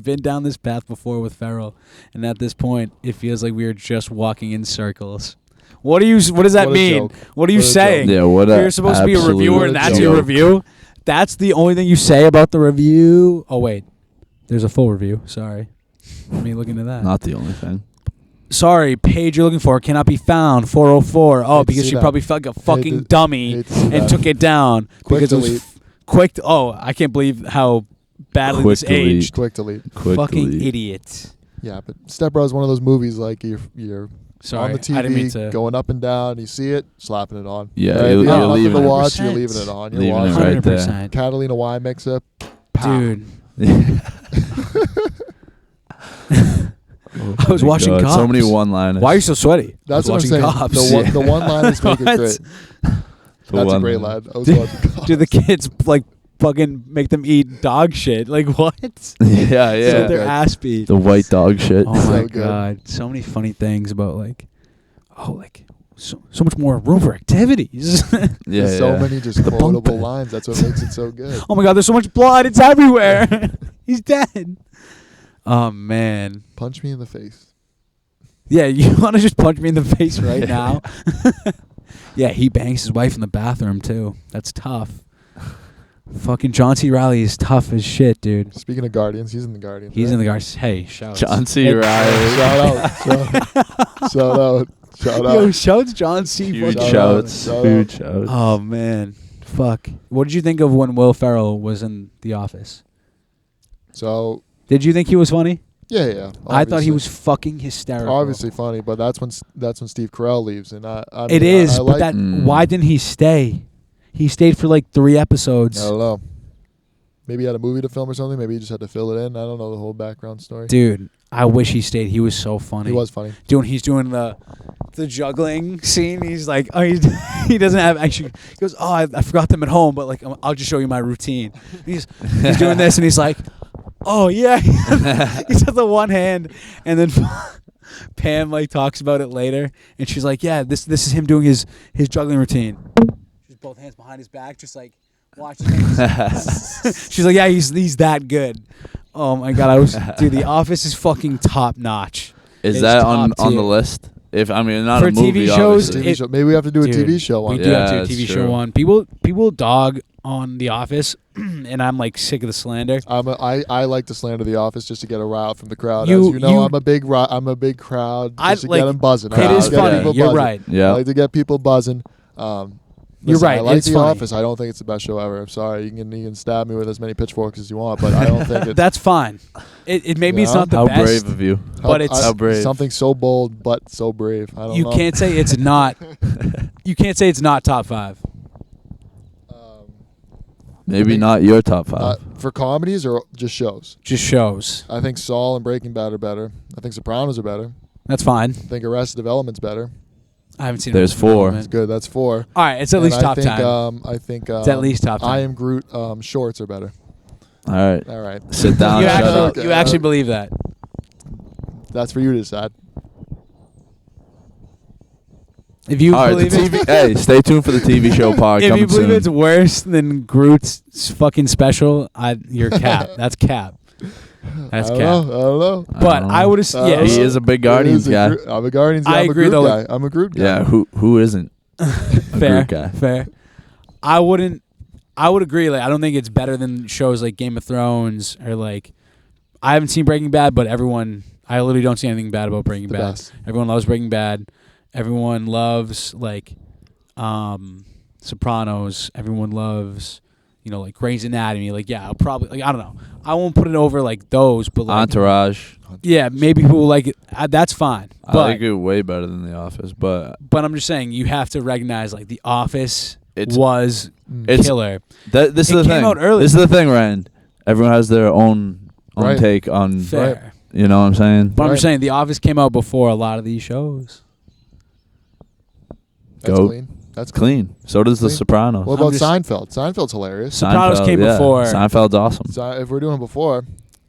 been down this path before with Ferrell, and at this point, it feels like we are just walking in circles." What does that What a mean? joke. What are you What a saying? Yeah, what You're supposed to be a absolute reviewer, and that's joke. your review? That's the only thing you say about the review? Oh, wait. There's a full review. Sorry. Let me look into that. Not the only thing. Sorry, page you're looking for cannot be found. 404. Oh, Hate to because see she that. probably felt like a fucking to- dummy hate to see and that. took it down. Quick because it was delete. quick. I can't believe how badly Quick this delete. aged. Quick delete. Quick Fucking delete. idiot. Yeah, but Step Bro is one of those movies like you're Sorry, on the TV, I didn't mean to. going up and down. You see it, slapping it on. Yeah, Right? you're You have nothing leaving to it. watch. You're 100%. leaving it on. You're Leaving it watching. right there. 100%. Catalina Y mix up. Pow. Dude. Oh I was my watching God, So Cops. many one-liners. Why are you so sweaty? That's I what was I'm saying. watching Cops. The one liners make it What? great. The That's a great one-liner. line. I was watching Cops. Do the kids like fucking make them eat dog shit? Like what? Yeah, yeah. So their good. ass beat. The white dog shit. Oh my So good. god, so many funny things about so much more room for activities. Yeah, There's so many just The bunk quotable bed. lines. That's what makes it so good. Oh my god, there's so much blood. It's everywhere. He's dead. Oh man. Punch me in the face. Yeah, you want to just punch me in the face right now? Yeah, he bangs his wife in the bathroom too. That's tough. Fucking John C. Reilly is tough as shit, dude. Speaking of Guardians, he's in the Guardians. He's right? in the guards. Hey, shout John C. Hey, Reilly. Shout out. Shout out. Yo, shouts John C. Huge Shout shouts. out. Huge shouts. Oh man, fuck. What did you think of when Will Ferrell was in The Office? So Did you think he was funny? yeah. I thought he obviously. was fucking hysterical. Obviously funny, but that's when Steve Carell leaves, and I It mean, is, I but like, that Mm. why didn't he stay? He stayed for like 3 I episodes. don't know. Maybe he had a movie to film or something. Maybe he just had to fill it in. I don't know the whole background story. Dude, I wish he stayed. He was so funny. He was funny. He's doing the juggling scene. He's like, oh, he doesn't have actually. He goes, oh, I forgot them at home, but like I'll just show you my routine. And he's doing this, and he's like, oh yeah. He's got the one hand, and then Pam like talks about it later, and she's like, yeah, this is him doing his juggling routine. She's both hands behind his back, just like watching him. She's like, yeah, he's that good. Oh my god, dude, The Office is fucking top notch. Is It's that top on tier. the list? If I mean not For a movie, TV shows, obviously. TV show. Maybe we have to do a Dude, TV show on We it. do Yeah, have to do a that's TV true. show on. People dog on The Office, and I'm like sick of the slander. I like to slander The Office just to get a rile from the crowd. You- As you know, you- I'm a big crowd I just to like- get them buzzing. It I is like to get funny. people You're buzzing. right. Yeah. I like to get people buzzing. You're Listen, right, I like it's The funny. Office. I don't think it's the best show ever. I'm sorry. You can stab me with as many pitchforks as you want, but I don't think it's That's fine. It maybe it's Yeah. not the How best. brave of you. but it's- How brave. something so bold but so brave. I don't You know. can't say it's not. You can't say it's not top 5. Maybe think- not your top 5. For comedies or just shows. Just shows. I think Saul and Breaking Bad are better. I think Sopranos are better. That's fine. I think Arrested Development's better. I haven't seen. There's Arrested 4. Development. It's good. That's 4. All right, it's at And least I top think, 10. I think It's at least top 10. I Am Groot shorts are better. All right. All right. Sit down. you Shut actually, up. Okay. you actually believe that? That's for you to decide. If you All right, the believe it, TV. Hey, stay tuned for the TV show pod if coming you believe soon. it's worse than Groot's fucking special, you're cap. That's cap. That's I cap. don't know. But don't I know. would have. I Yeah, don't He know. is a big Guardians It is guy. I'm a Guardians guy. I I'm agree, a Groot though. guy. I'm a Groot guy. Yeah, who isn't? fair, Groot guy. fair. I wouldn't. I would agree. Like, I don't think it's better than shows like Game of Thrones or like. I haven't seen Breaking Bad, but everyone. I literally don't see anything bad about Breaking The Bad. best. Everyone loves Breaking Bad. Everyone loves Sopranos. Everyone loves, like Grey's Anatomy. Like, yeah, I'll probably I don't know. I won't put it over like those, but like Entourage. yeah, maybe people will like it. That's fine. I But like it way better than The Office, but I'm just saying you have to recognize like The Office It's- was it's killer. this is It the came thing. out early. This is the thing, Ryan. Everyone has their own Right. take on. Fair. You know what I'm saying? But I'm just Right. saying The Office came out before a lot of these shows. That's Go. clean. That's clean. Clean. So does The Clean. Sopranos. What about just- Seinfeld? Seinfeld's hilarious. Sopranos came yeah. before. Seinfeld's awesome. So if we're doing before,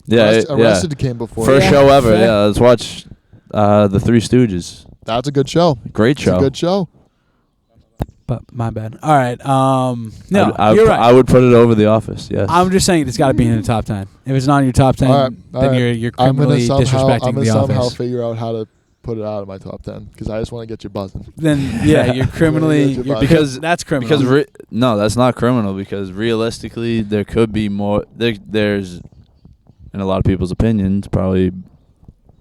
Yeah, Arrested came before. First Yeah. show ever. Fair. Yeah, let's watch The Three Stooges. That's a good show. Great It's show. a good show. But my bad. All right. No, I you're right. I would put it over The Office. Yes. I'm just saying it's got to be in the top 10. If it's not in your top 10, All right, all then right. you're I'm gonna criminally somehow disrespecting The figure Office. out how to put it out of my top 10 because I just want to get you buzzing. Then yeah, you're criminally Because- because that's criminal. Because no, that's not criminal. Because realistically, there could be more. There's, in a lot of people's opinions, probably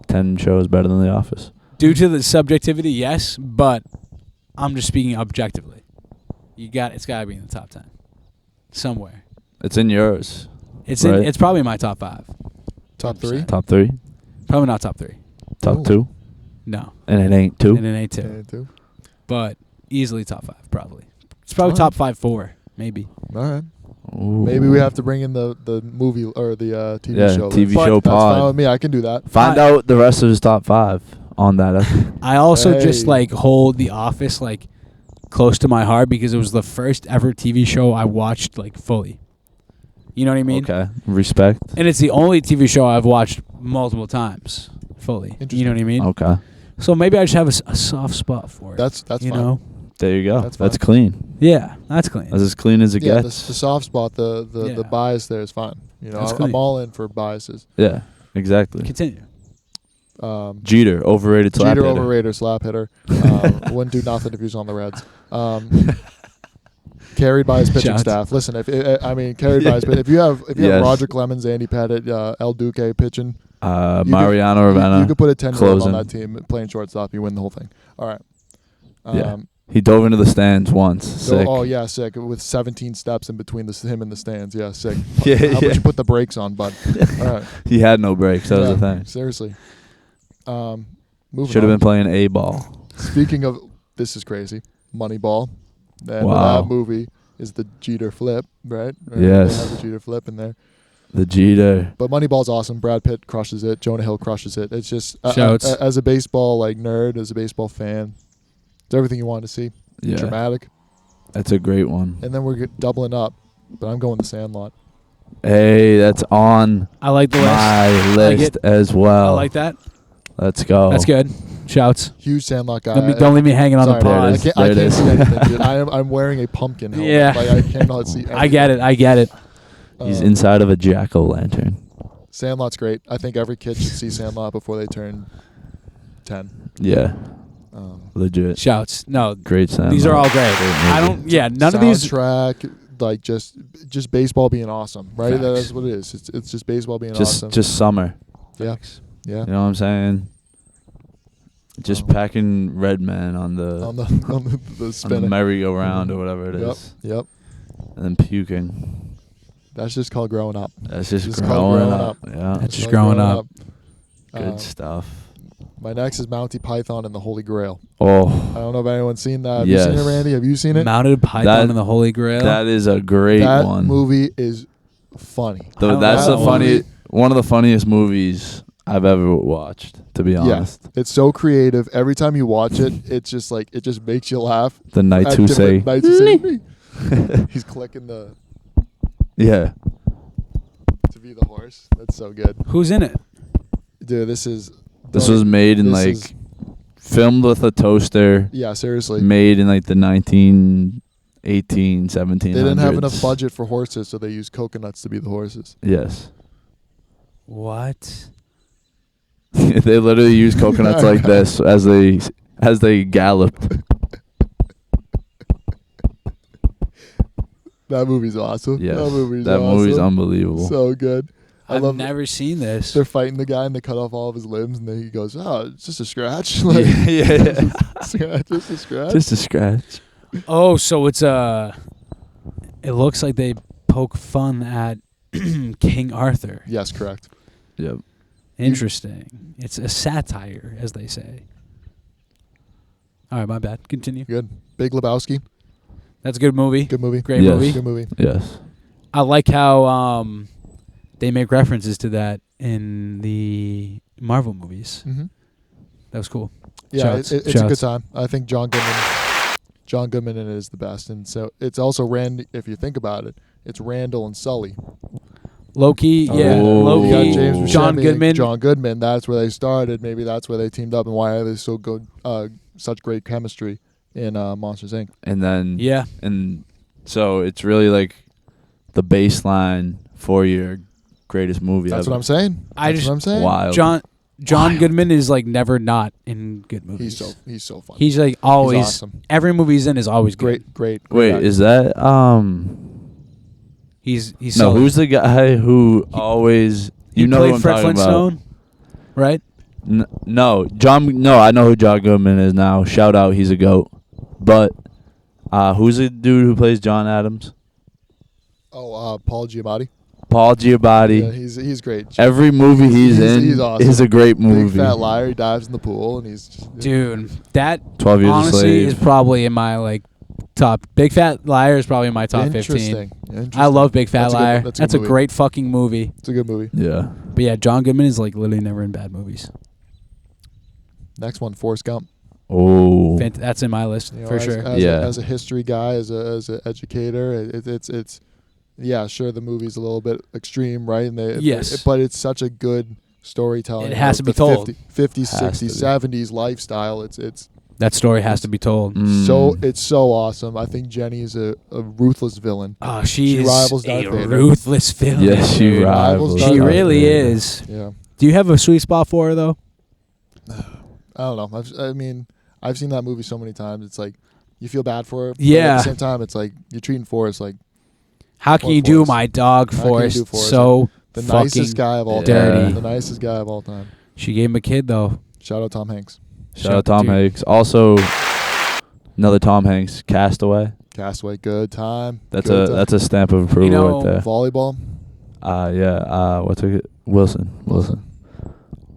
10 shows better than The Office. due to the subjectivity, yes, but I'm just speaking objectively. It's got to be in the top 10 somewhere. It's in yours. It's Right. it's probably in my top 5. Top 3? Top 3, Probably not top 3. top Ooh. 2, No, and it ain't 2. and it ain't 2. Okay, 2. But easily top 5 probably. It's probably Alright. top 5 4 maybe. All right. Ooh. Maybe we have to bring in the movie or the TV Yeah, show. TV list. show That's fine pod. with me. I can do that. Find out the rest of his top 5 on that. I also just Hey. like hold The Office like close to my heart because it was the first ever TV show I watched like fully. You know what I mean? Okay, respect. And it's the only TV show I've watched multiple times fully. You know what I mean? Okay, So maybe I just have a soft spot for it. That's you fine. know? there you go. That's That's fine. clean. Yeah, that's clean. That's as clean as it Yeah, the gets. soft spot, the Yeah. bias there is fine. You know, That's I'm clean. all in for biases. Yeah, exactly. Continue. Jeter, overrated slap Jeter hitter. overrated slap hitter. Wouldn't do nothing if he was on the Reds. Carried by his pitching Shots. staff. Listen, carried by his. If you have Yes. Roger Clemens, Andy Pettit, El Duque pitching, Mariano you Ravenna. could put a 10-year-old on closing. that team playing shortstop. You win the whole thing. All right. Yeah. He dove into the stands once. Sick. Oh yeah, sick. With 17 steps in between him and the stands. Yeah, sick. Yeah, How yeah. about you put the brakes on, bud? All right. He had no breaks. That was Yeah, the thing. Seriously. Moving Should have on. been playing A ball. Speaking of, this is crazy. Moneyball. And Wow. that movie is the Jeter flip, right? Or Yes. They have the Jeter flip in there. The Jeter. But Moneyball's awesome. Brad Pitt crushes it. Jonah Hill crushes it. It's just Shouts. as a baseball nerd, as a baseball fan, it's everything you want to see. Yeah. Dramatic. That's a great one. And then we're doubling up. But I'm going The Sandlot. Hey, that's on I like the list. my like list it. as well. I like that. Let's go. That's good. Shouts. Huge Sandlot guy. Don't leave me hanging on Sorry, the There pod. it I is. can't, There I it can't is. see anything, dude. I'm wearing a pumpkin helmet. Yeah. Like, I cannot see anything. I get it. I get it. He's inside of a jack-o'-lantern. Sandlot's great. I think every kid should see Sandlot before they turn 10. Yeah. Legit. Shouts. No, Great sound. these are all great. Great I movie. don't. Yeah, none of these. Soundtrack, like just baseball being awesome, right? Facts. That's what it is. It's just baseball being awesome. Just summer. Yeah. Yeah. You know what I'm saying? Just packing Redman on the on the on the spinning. merry-go-round or whatever it is, Yep. and then puking. That's just called growing up. That's just called growing growing up. Yeah, That's just growing up. good stuff. My next is Monty Python and the Holy Grail. Oh, I don't know if anyone's seen that. Have Yes. you seen it, Randy? Have you seen it? Mounted Python That- and the Holy Grail. that is a great that one. movie is funny. I don't That's know. the funny, one of the funniest movies I've ever watched. To be honest, It's so creative. Every time you watch it, it's just like it just makes you laugh. the night At to say, different nights to say. He's clicking the yeah, to be the horse. That's so good, Who's in it? dude. This was made in this like is- filmed with a toaster, yeah, seriously. made in like the 1918, 1700s. They didn't have enough budget for horses, so they used coconuts to be the horses. Yes. What? They literally use coconuts like this as they galloped. That movie's awesome. Yes, That movie's that awesome. movie's unbelievable. So good. I I've love never seen this. They're fighting the guy and they cut off all of his limbs and then he goes, "Oh, it's just a scratch." yeah, yeah. Scratch, just a scratch. Just a scratch. Oh, so it's it looks like they poke fun at King Arthur. Yes, correct. Yep. Interesting. It's a satire, as they say. All right, my bad. Continue. Good. Big Lebowski. That's a good movie. Good movie. Great Yes. movie. Good movie. Yes. I like how they make references to that in the Marvel movies. Mm-hmm. That was cool. Yeah, Shouts. it's a good Shouts. time. I think John Goodman in it is the best, and so it's also Randy. If you think about it, it's Randall and Sully. Loki, yeah. Oh. You got Loki, James Buscemi John and Goodman. John Goodman. That's where they started. Maybe that's where they teamed up, and why are they so good? Such great chemistry in Monsters Inc. And then Yeah. and so it's really like the baseline for your greatest movie That's ever. what I'm saying. I That's just- what I'm saying. Wild. John Wild. Goodman is like never not in good movies. He's so fun. He's like always. He's awesome. Every movie he's in is always good. Great. Wait, actor. is that He's no? solid. Who's the guy who always He you know played who I'm Fred talking Flintstone, right? about? No, John. No, I know who John Goodman is now. Shout out, he's a goat. But who's the dude who plays John Adams? Oh, Paul Giamatti. Paul Giamatti. Yeah, he's great. Every movie he's in he's awesome. is a great movie. Big fat liar. He dives in the pool, and he's just, Dude, that 12 Years a honestly Slave. is probably in my like top. Big Fat Liar is probably in my top 15. Interesting. I love Big Fat That's a good- Liar. that's That's a a good movie. great fucking movie. It's a good movie. Yeah. But yeah, John Goodman is like literally never in bad movies. Next one, Forrest Gump. Oh. That's in my list You know, for as, sure. As a history guy, as an educator, it's yeah, sure the movie's a little bit extreme, right? And Yes. but it's such a good storytelling. It has of to be the told. 50s, Has to 60s, 70s lifestyle. It's That story has to be told. Mm. it's so awesome. I think Jenny is a ruthless villain. Oh, She she is rivals a Darth Vader. ruthless villain. Yes, she dude. rivals. Darth She Vader. really is. Yeah, Do you have a sweet spot for her though? I don't know. I've seen that movie so many times. It's like you feel bad for her. But Yeah. at the same time, it's like you're treating Forrest like How can Poor you do Forrest. my dog How can you Forrest do Forrest? so the fucking nicest guy of all dirty? time. The nicest guy of all time. She gave him a kid though. Shout out Tom Hanks. Shout out Tom Dude. Hanks. Also, another Tom Hanks, Castaway. Castaway, good time. That's Good time. a stamp of approval know, right there. Volleyball. Yeah. What's it? Wilson.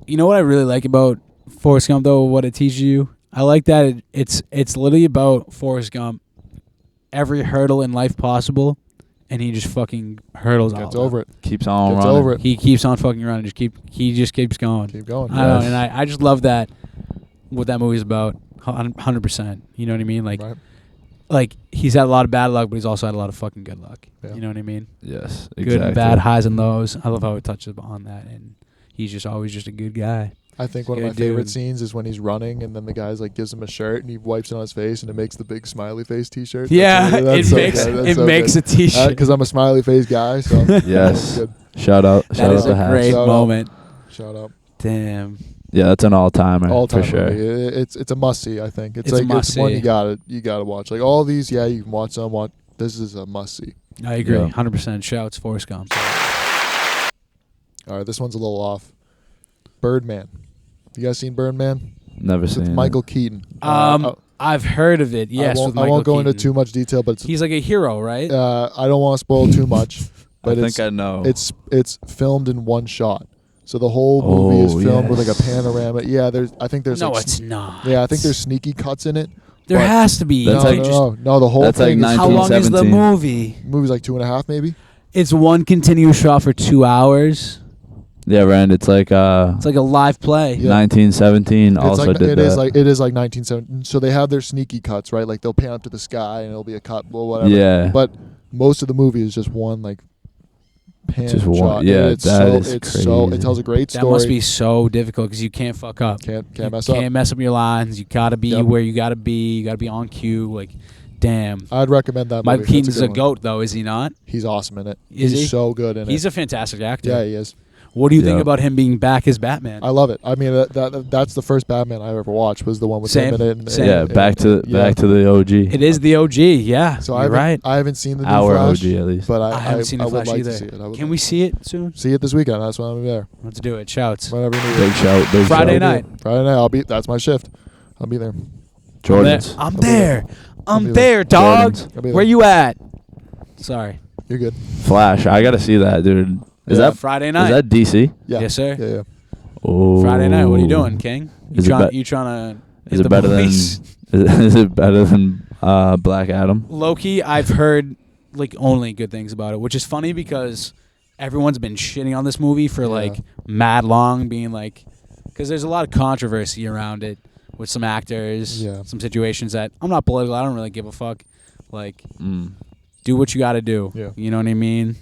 You know what I really like about Forrest Gump though? What it teaches you. I like that it's literally about Forrest Gump. Every hurdle in life possible, and he just fucking hurdles all Gets of over them. it. Keeps on Gets running. over it. He keeps on fucking running. He just keeps going. Keep going. I don't know, Yes. and I just love that. What that movie's about, 100%. You know what I mean? Like, Right. like he's had a lot of bad luck, but he's also had a lot of fucking good luck. Yeah. You know what I mean? Yes. Good Exactly. and bad, highs and lows. I love how it touches on that, and he's just always just a good guy. I think one of Good my favorite dude. scenes is when he's running and then the guy's like gives him a shirt and he wipes it on his face and it makes the big smiley face T-shirt. Yeah, That's it so makes good. That's it so makes good. a T-shirt. Because I'm a smiley face guy. So Yes. good. Shout out. That Shout is out a to Hats. great Shout out. moment. Shout out. Damn. Yeah, that's an all-timer All time for sure. movie. It's a must see. I think It's a like must it's one see. you gotta watch. Like all these, yeah, you can watch some. This is a must see. I agree. Yeah. 100% shouts Forrest Gump. All right, this one's a little off. Birdman. You guys seen Birdman? Never It's seen with it. Michael Keaton. I've heard of it. Yes, with I Michael won't go into Keaton. too much detail, but He's like a hero, right? I don't want to spoil too much. But I think I know. it's filmed in one shot, so the whole movie is filmed with like a yes. panorama. Yeah, I think there's no, like it's not. yeah, I think there's sneaky cuts in it. There but- has to be. That's no, like- no, the whole that's like thing is How long is the 1917. movie? movie's like 2.5 maybe. It's one continuous shot for 2 hours. Yeah, Rand. It's like It's like a live play. Yeah. 1917 also like, did it that. is like 1970. So they have their sneaky cuts, right? Like they'll pan up to the sky and it'll be a cut, well, whatever. Yeah. But most of the movie is just one like pan Just shot. one- yeah, it's that so is it's so it crazy. tells a great That story. must be so difficult because you can't fuck up. Can't You mess up. Can't mess up your lines. You gotta be Yep. where you gotta be. You gotta be on cue. Like, damn. I'd recommend that. Michael movie. Keaton's That's a good one. goat, though, is he not? He's awesome in it. Is He's he? so good in He's it. a fantastic actor. Yeah, he is. What do you think Yeah. about him being back as Batman? I love it. I mean, that's the first Batman I ever watched. Was the one with Same. him in it. And, Same. yeah, back to the OG. It is the OG. Yeah, So you're right. I haven't seen the new Our Flash, OG at least. but I haven't seen the would Flash like either. to see it. I would Can like we to see it soon? see it this weekend? That's when I'm there. Let's do it. Shouts. Whenever you need Big it. shout. Big Friday shout. night. Friday night. That's my shift. I'll be there. Jordans. I'm I'll be there. I'll I'm be there, dog. Jordans. I'll be there. Where you at? Sorry. You're good. Flash. I gotta see that, dude. Is Yeah. that Friday night. is that DC? Yeah. Yes, sir. Yeah. Oh. Friday night. What are you doing, King? Is it You trying to? Is it better than? Is it better than Black Adam? Loki? I've heard like only good things about it, which is funny because everyone's been shitting on this movie for Yeah. like mad long, being like, because there's a lot of controversy around it with some actors, Yeah. some situations that I'm not political. I don't really give a fuck. Like, Mm. do what you got to do. Yeah. You know what I mean?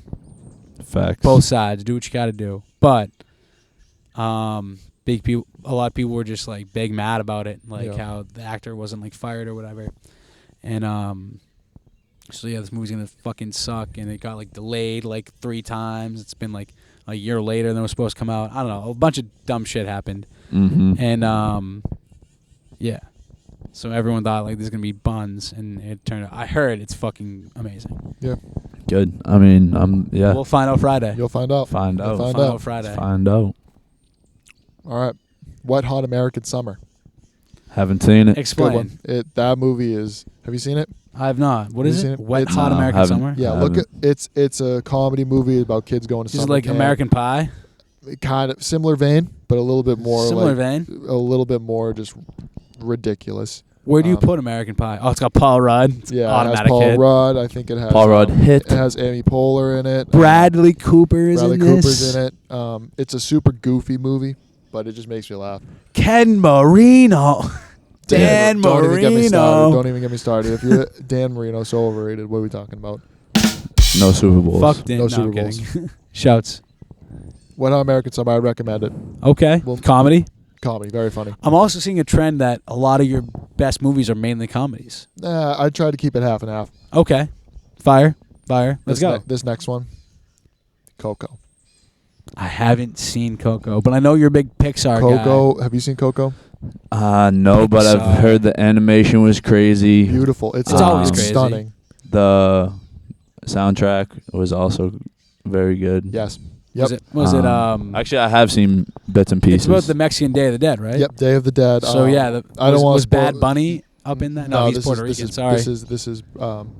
Facts. Both sides, do what you got to do. But big people, a lot of people were just like big mad about it, like Yeah. how the actor wasn't like fired or whatever. And so yeah, this movie's gonna fucking suck, and it got like delayed like 3 times. It's been like a year later than it was supposed to come out. I don't know, a bunch of dumb shit happened, Mm-hmm. and yeah. So everyone thought like this is gonna be buns, and it turned out. I heard it's fucking amazing. Good. I mean, yeah. We'll find out Friday. You'll find out. Find You'll out. find Find out. out Friday. Find out. All right. Wet Hot American Summer. Haven't seen it. Good Explain. one. That movie is. Have you seen it? I have not. What Have is you it? seen it? Wet It's- Hot No, American haven't. Summer? Yeah. I Look at haven't. it's a comedy movie about kids going to This is summer like camp. American Pie. Kind of similar vein, but a little bit more Similar like vein. a little bit more just ridiculous. Where do you Um, put American Pie? Oh, it's got Paul Rudd. It's Yeah, it has automatic Paul hit. Rudd. I think it has Paul Rudd hit. It has Amy Poehler in it. Bradley Cooper is Bradley in Cooper's this. in it. It's a super goofy movie, but it just makes me laugh. Ken Marino. Dan Don't even get me started. Marino. Don't even get me started. If you're Dan Marino, so overrated. What are we talking about? No Super Bowls. Fuck Dan. No No, Super I'm Bowls. kidding. Shouts. Wet Hot American Summer. I recommend it. Okay. Well- Comedy. Comedy, very funny. I'm also seeing a trend that a lot of your best movies are mainly comedies. I try to keep it half and half. Okay. Fire. Let's go. This next one, Coco. I haven't seen Coco, but I know you're a big Pixar guy. Coco. Have you seen Coco? No, but Pixar. I've heard the animation was crazy. Beautiful. It's always it's crazy. stunning. The soundtrack was also very good. Yes. Was Yep. it Actually, I have seen bits and pieces. It's about the Mexican Day of the Dead, right? Yep. Day of the Dead. So yeah, I don't wanna was spoil- Bad Bunny up in that? No, he's this Puerto is, Rican. This is, Sorry. This is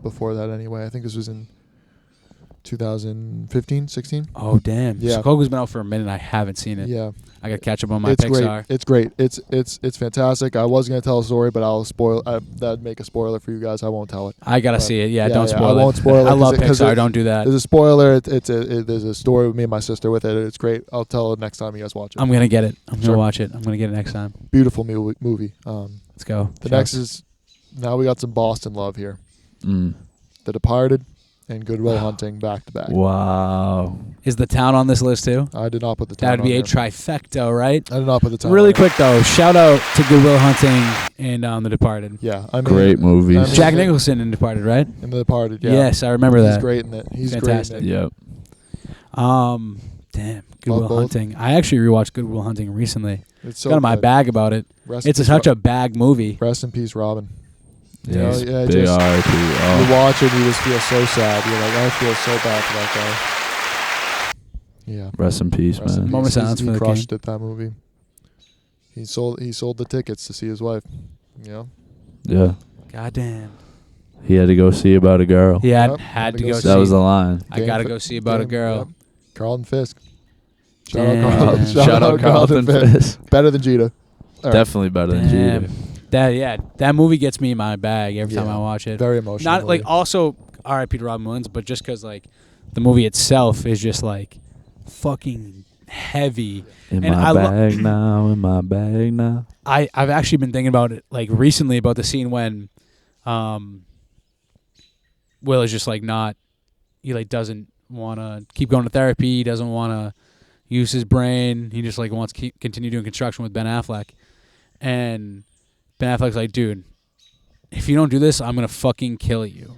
before that anyway. I think this was in 2015, 16. Oh damn! Yeah. So Coco's been out for a minute. I haven't seen it. Yeah. I got to catch up on my It's Pixar. great. It's fantastic. I was gonna tell a story, but I'll spoil. That'd make a spoiler for you guys. I won't tell it. I gotta But- see it. Yeah, yeah, don't yeah, spoil I it. won't spoil it I love 'cause Pixar. it- Don't do that. There's a spoiler. There's a story with me and my sister with it. It's great. I'll tell it next time you guys watch it. I'm gonna get it. I'm Sure. gonna watch it. I'm gonna get it next time. Beautiful movie. Let's go. The next is now we got some Boston love here. Mm. The Departed and Good Will Hunting back to back. Wow. Is the town on this list too? I did not put the town That'd be on a there. trifecta, right? I did not put the town. Really on there. quick though, shout out to Good Will Hunting and The Departed. Yeah, I mean, Great movies. I mean, Jack Nicholson in Departed, right? in The Departed. Yeah. Yes, I remember He's that. great in it. He's Fantastic. great in it. Yep. Damn, Good Love Will both. Hunting. I actually rewatched Good Will Hunting recently. It's so got in my good. bag about it. Rest in It's peace, such a bag movie. Rest in peace, Robin. Yes, Yeah, big just- R.I.P. You Oh, watch it, you just feel so sad. You're like, I feel so bad for that guy. Yeah. rest in peace, Rest in man. peace. Moment of silence He for the crushed it, that movie. He sold the tickets to see his wife. Yeah. Yeah, Goddamn. he had to go see about a girl. He Yep, had to go see. That was the line. I gotta go see about a girl. Yep. Carlton Fisk. Damn. Shout out Carlton Fisk. Better than Jeter. All right. Definitely better than Damn. Jeter. That movie gets me in my bag every time Yeah. I watch it. Very emotional. Not like also R.I.P. to Robin Williams, but just because like the movie itself is just like fucking heavy. In And my I lo- bag now, in my bag now. I've actually been thinking about it like recently about the scene when Will is just like not, he like doesn't want to keep going to therapy. He doesn't want to use his brain. He just like wants to continue doing construction with Ben Affleck. And Ben Affleck's like, dude, if you don't do this, I'm going to fucking kill you.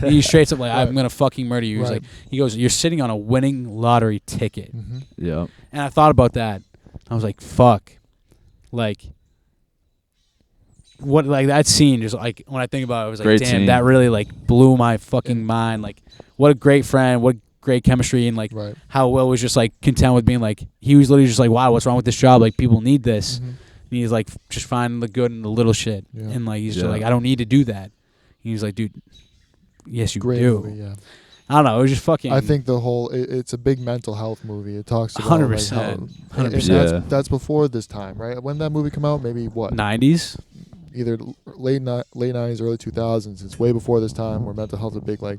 He straight up like, I'm Right. going to fucking murder you. He's Right. like, he goes, you're sitting on a winning lottery ticket. Mm-hmm. Yeah. And I thought about that. I was like, fuck. Like, what, like that scene just like, when I think about it, I was like, Great damn, scene. that really like blew my fucking mind. Like, what a great friend, what great chemistry, and like Right. how Will was just like content with being like, he was literally just like, wow, what's wrong with this job? Like, people need this. Mhm. And he's like, just finding the good in the little shit. Yeah. And like, he's just Yeah. like, I don't need to do that. And he's like, dude, yes, you Great do. movie, yeah. I don't know. It was just fucking. I think the whole it's a big mental health movie. It talks about 100%. like, how, 100%. and that's before this time, right? When did that movie come out? Maybe what? 90s. Either late 90s, early 2000s. It's way before this time where mental health is a big like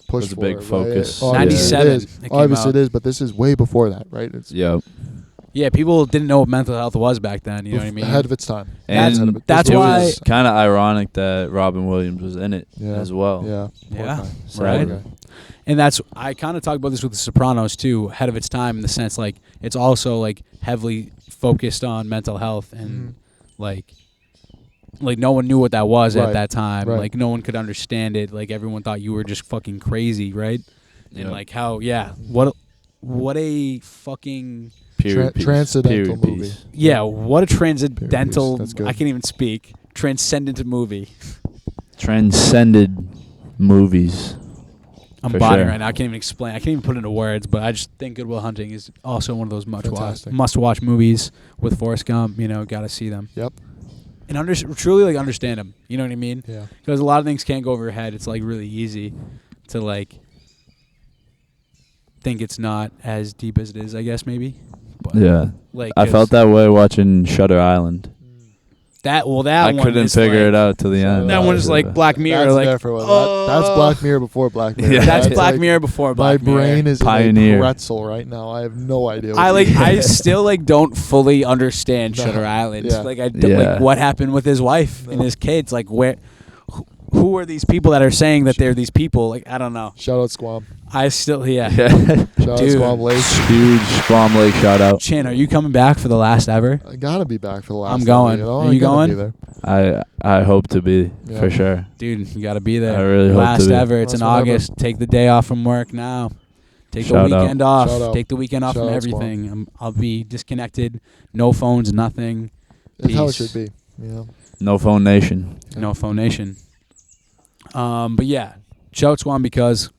push Was a for big it, right? focus. Obviously 97 it is. it came Obviously out. it is, but this is way before that, right? It's Yep. Yeah, people didn't know what mental health was back then. You know what I mean? ahead of its time. And Ahead of it. that's This it movie why- was is- kind of ironic that Robin Williams was in it Yeah. as well. Yeah. Poor Yeah. guy. Right. Poor guy. And that's, I kind of talk about this with The Sopranos too, ahead of its time in the sense like it's also like heavily focused on mental health and Mhm. like no one knew what that was at Right. that time. Right. Like no one could understand it. Like everyone thought you were just fucking crazy, right? And Yep. like how, what a fucking, Period piece. transcendental Period movie. piece. yeah, what a transcendental, That's good. I can't even speak, transcendent movie. Transcended movies. I'm For bodying sure. right now. I can't even explain. I can't even put it into words, but I just think Good Will Hunting is also one of those Fantastic. must-watch movies with Forrest Gump. You know, got to see them. Yep. And truly, like, understand them. You know what I mean? Yeah. Because a lot of things can't go over your head. It's, like, really easy to, like, think it's not as deep as it is, I guess, maybe. But, Yeah. like, I felt that way watching Shutter Island. that I one couldn't is, figure like- it out till the end. That one is like Black Mirror. That's Like, different. That's Black Mirror before Black Mirror. Yeah. that's Black like- Mirror before My Black Mirror. brain is in Pioneer. a pretzel right now. I have no idea. What I to like. do. I still like don't fully understand No. Shutter Island. Yeah. Like I don't, Yeah. like what happened with his wife and No. his kids. Like who are these people that are saying that they're these people? Like I don't know. Shout out Squam. I still Yeah. Shout out Dude. Squam Lake. Huge Squam Lake shout out. Chin, are you coming back for the last ever? I gotta be back for the last. I'm time, going. You know? Are I you gotta going? Be there. I hope to be Yeah. for sure. Dude, you got to be there. I really hope last to be. ever. It's in Last one ever. August. Take the day off from work now. Take Shout the out. weekend off. Shout out. Take the weekend off Shout from out, Squam. everything. I'll be disconnected. No phones. Nothing. That's how it Peace. should be. You know. No Phone Nation. Yeah. No phone nation. But yeah, shout out Swan because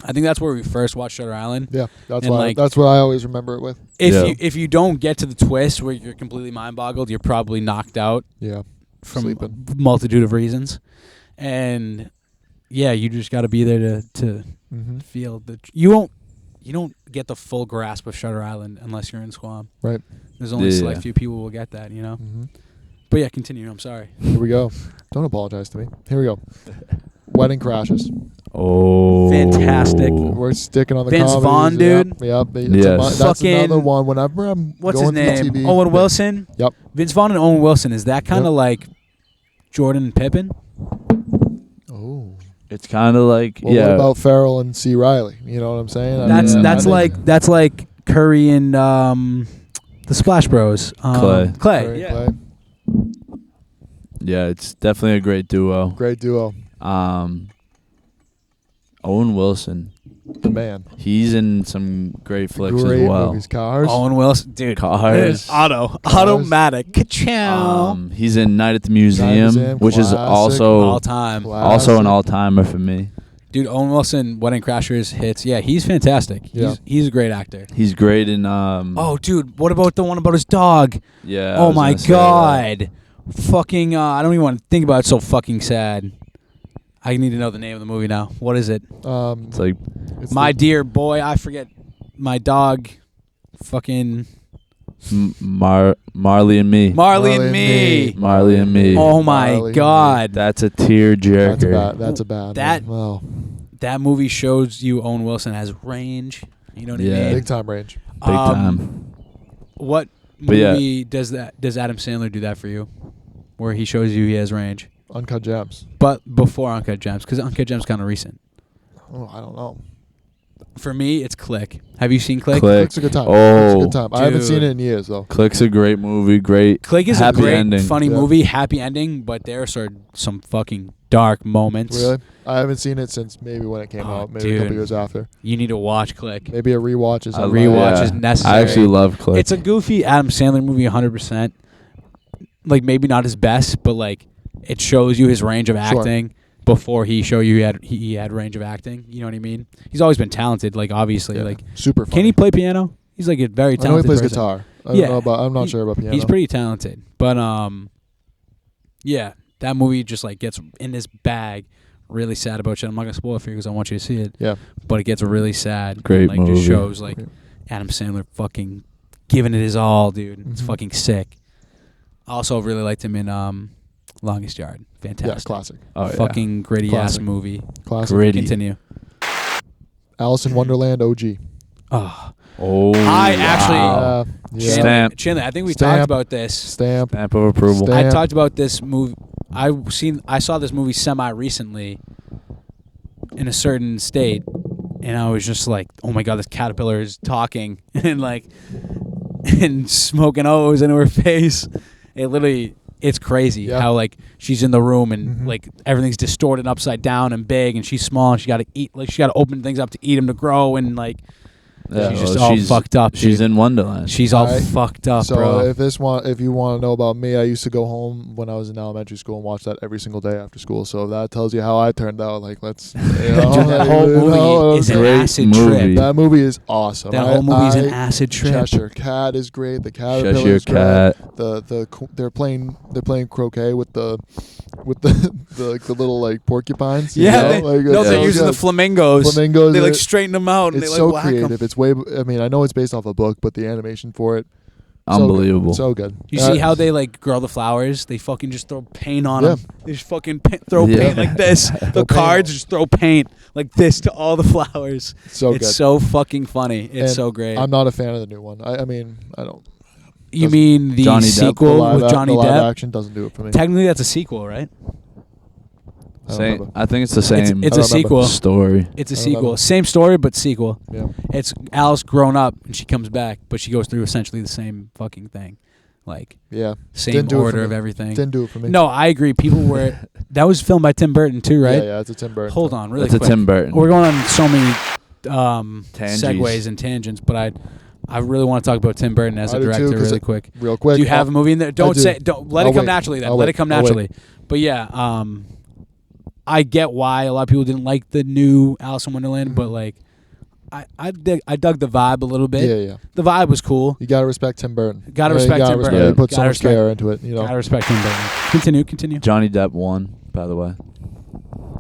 I think that's where we first watched Shutter Island. Yeah. That's And, why. like- That's what I always remember it with. Yeah. If you don't get to the twist where you're completely mind boggled, you're probably knocked out Yeah. from Sleeping. a multitude of reasons. And yeah, you just got to be there to Mm-hmm. feel the. You don't get the full grasp of Shutter Island unless you're in Squam. Right. There's only a select Yeah. few people who will get that, you know. Mm-hmm. But yeah, continue. I'm sorry. Here we go. Don't apologize to me. Here we go. Wedding Crashes. Oh. Fantastic. We're sticking on the Vince comedies. Vaughn, dude. Yep. Yes. That's Fucking- another one. Whenever I'm What's his going through name? TV, Owen Wilson. Yep. Vince Vaughn and Owen Wilson. Is that kind of Yep. like Jordan and Pippen? Oh. It's kind of like Well, yeah. what about Farrell and C. Riley? You know what I'm saying? That's Yeah, that's like Curry and the Splash Bros. Clay. Clay. Yeah. Clay. Yeah, it's definitely a great duo. Great duo. Owen Wilson. the man. He's in some great flicks Great as well. movies. Cars. Owen Wilson, dude. Cars. Automatic. Ka-chow. He's in Night at the Museum, Museum, which is classic. also All time. also an Classic. all-timer for me. Dude, Owen Wilson, Wedding Crashers hits. Yeah, he's fantastic. Yeah. He's a great actor. He's great in Oh, dude, what about the one about his dog? yeah. I Oh was my gonna say that. God. Fucking, I don't even want to think about it. It's so fucking sad. I need to know the name of the movie now. What is it? It's like It's My the- Dear Boy, I forget. My dog. Fucking Marley and Me. Marley and Me. Marley and Me. Oh my Marley and God. That's a tear jerker. That's a bad. That- one. Well, That movie shows you Owen Wilson has range. You know what I Yeah. mean? big time range. Big time. What But yeah. movie does Adam Sandler do that for you? Where he shows you he has range? Uncut Gems. But before Uncut Gems, because Uncut Gems kind of recent. Oh, I don't know. For me, it's Click. Have you seen Click? Click. Click's a good time. Oh, Click's a good time. I haven't dude. seen it in years though. Click's a great movie. Great. Click is happy a great, ending. funny Yeah. movie, happy ending, but there are some fucking dark moments. Really? I haven't seen it since maybe when it came Oh, out, maybe a couple dude. years after. You need to watch Click. Maybe a rewatch is I on rewatch my- is necessary. I actually love Click. It's a goofy Adam Sandler movie, 100%. Like maybe not his best, but like it shows you his range of Sure. acting before he showed you he had range of acting. You know what I mean? He's always been talented. Like obviously, Yeah. like super funny. can he play piano? He's like a very I know he talented plays person. guitar. I Yeah. don't know about. I'm not He- sure about piano. He's pretty talented, but yeah, that movie just like gets in this bag. Really sad about shit. I'm not gonna spoil it for you because I want you to see it. Yeah. But it gets really sad. Great like movie. just shows like Great. Adam Sandler fucking giving it his all, dude. It's Mhm. fucking sick. Also really liked him in Longest Yard. Yeah, Fantastic. classic. Oh, yeah. Fucking gritty ass Classic. movie. Classic. Gritty. Continue. Alice in Wonderland OG. Oh, Oh, I actually- wow. Yeah. Stamp. Chandler, I think we Stamp. talked about this. Stamp. Stamp of approval. Stamp. I talked about this movie. I saw this movie semi recently in a certain state, and I was just like, "Oh my god, this caterpillar is talking and like and smoking O's into her face." It's crazy Yeah. how like she's in the room and Mhm. like everything's distorted upside down and big, and she's small and she got to eat like she got to open things up to eat them to grow, and like Yeah, she's just well, all fucked up. She's dude. in Wonderland. She's all I- fucked up, So bro. if you want to know about me, I used to go home when I was in elementary school and watch that every single day after school. So that tells you how I turned out. Like let's. You know, Dude, that like, whole you know, movie is an Great acid movie. trip. That movie is awesome. That whole movie is an acid trip. Cheshire Cat is great. The caterpillar Cheshire is great. Cat. They're playing croquet with the the little like porcupines. you Yeah, know? they, Like, no, it's they're so using the good. flamingos. Flamingos. They like it- straighten them out and it's they so like whack 'em. creative. It's way. I mean, I know it's based off a book, but the animation for it, Unbelievable. So good. You see how they like grow the flowers? They fucking just throw paint on Yeah. them. They just fucking throw Yeah. paint like this. The Throw paint cards on- just throw paint like this to all the flowers. so it's good. so fucking funny. It's And so great. I'm not a fan of the new one. I mean, I don't. You doesn't- mean the Johnny Depp, the sequel with Johnny the live Depp? action doesn't do it for me. Technically, that's a sequel, right? I don't Same. remember. I think it's the same. It's I a don't remember. sequel. story. It's a I don't sequel. remember. Same story, but sequel. Yeah. It's Alice grown up and she comes back, but she goes through essentially the same fucking thing, like Yeah. same Didn't do it for order me. of everything. Didn't do it for me. No, I agree. People were that was filmed by Tim Burton too, right? Yeah, yeah. It's a Tim Burton. Hold film. on, really It's a quick. Tim Burton. We're going on so many Tangies. segues and tangents, but I really want to talk about Tim Burton as I a do too, director 'cause really it- quick. Real quick. Do you have a movie in there? Don't do. say. Don't let I'll it come wait. naturally. Then I'll let wait. it come I'll wait. naturally. But yeah, I get why a lot of people didn't like the new Alice in Wonderland, but like, I dug the vibe a little bit. Yeah, yeah. The vibe was cool. You gotta respect Tim Burton. Gotta You respect gotta Tim respect- Burton. He put so Gotta much respect- care into it. You know. Gotta respect Tim Burton. Continue. Johnny Depp won, by the way.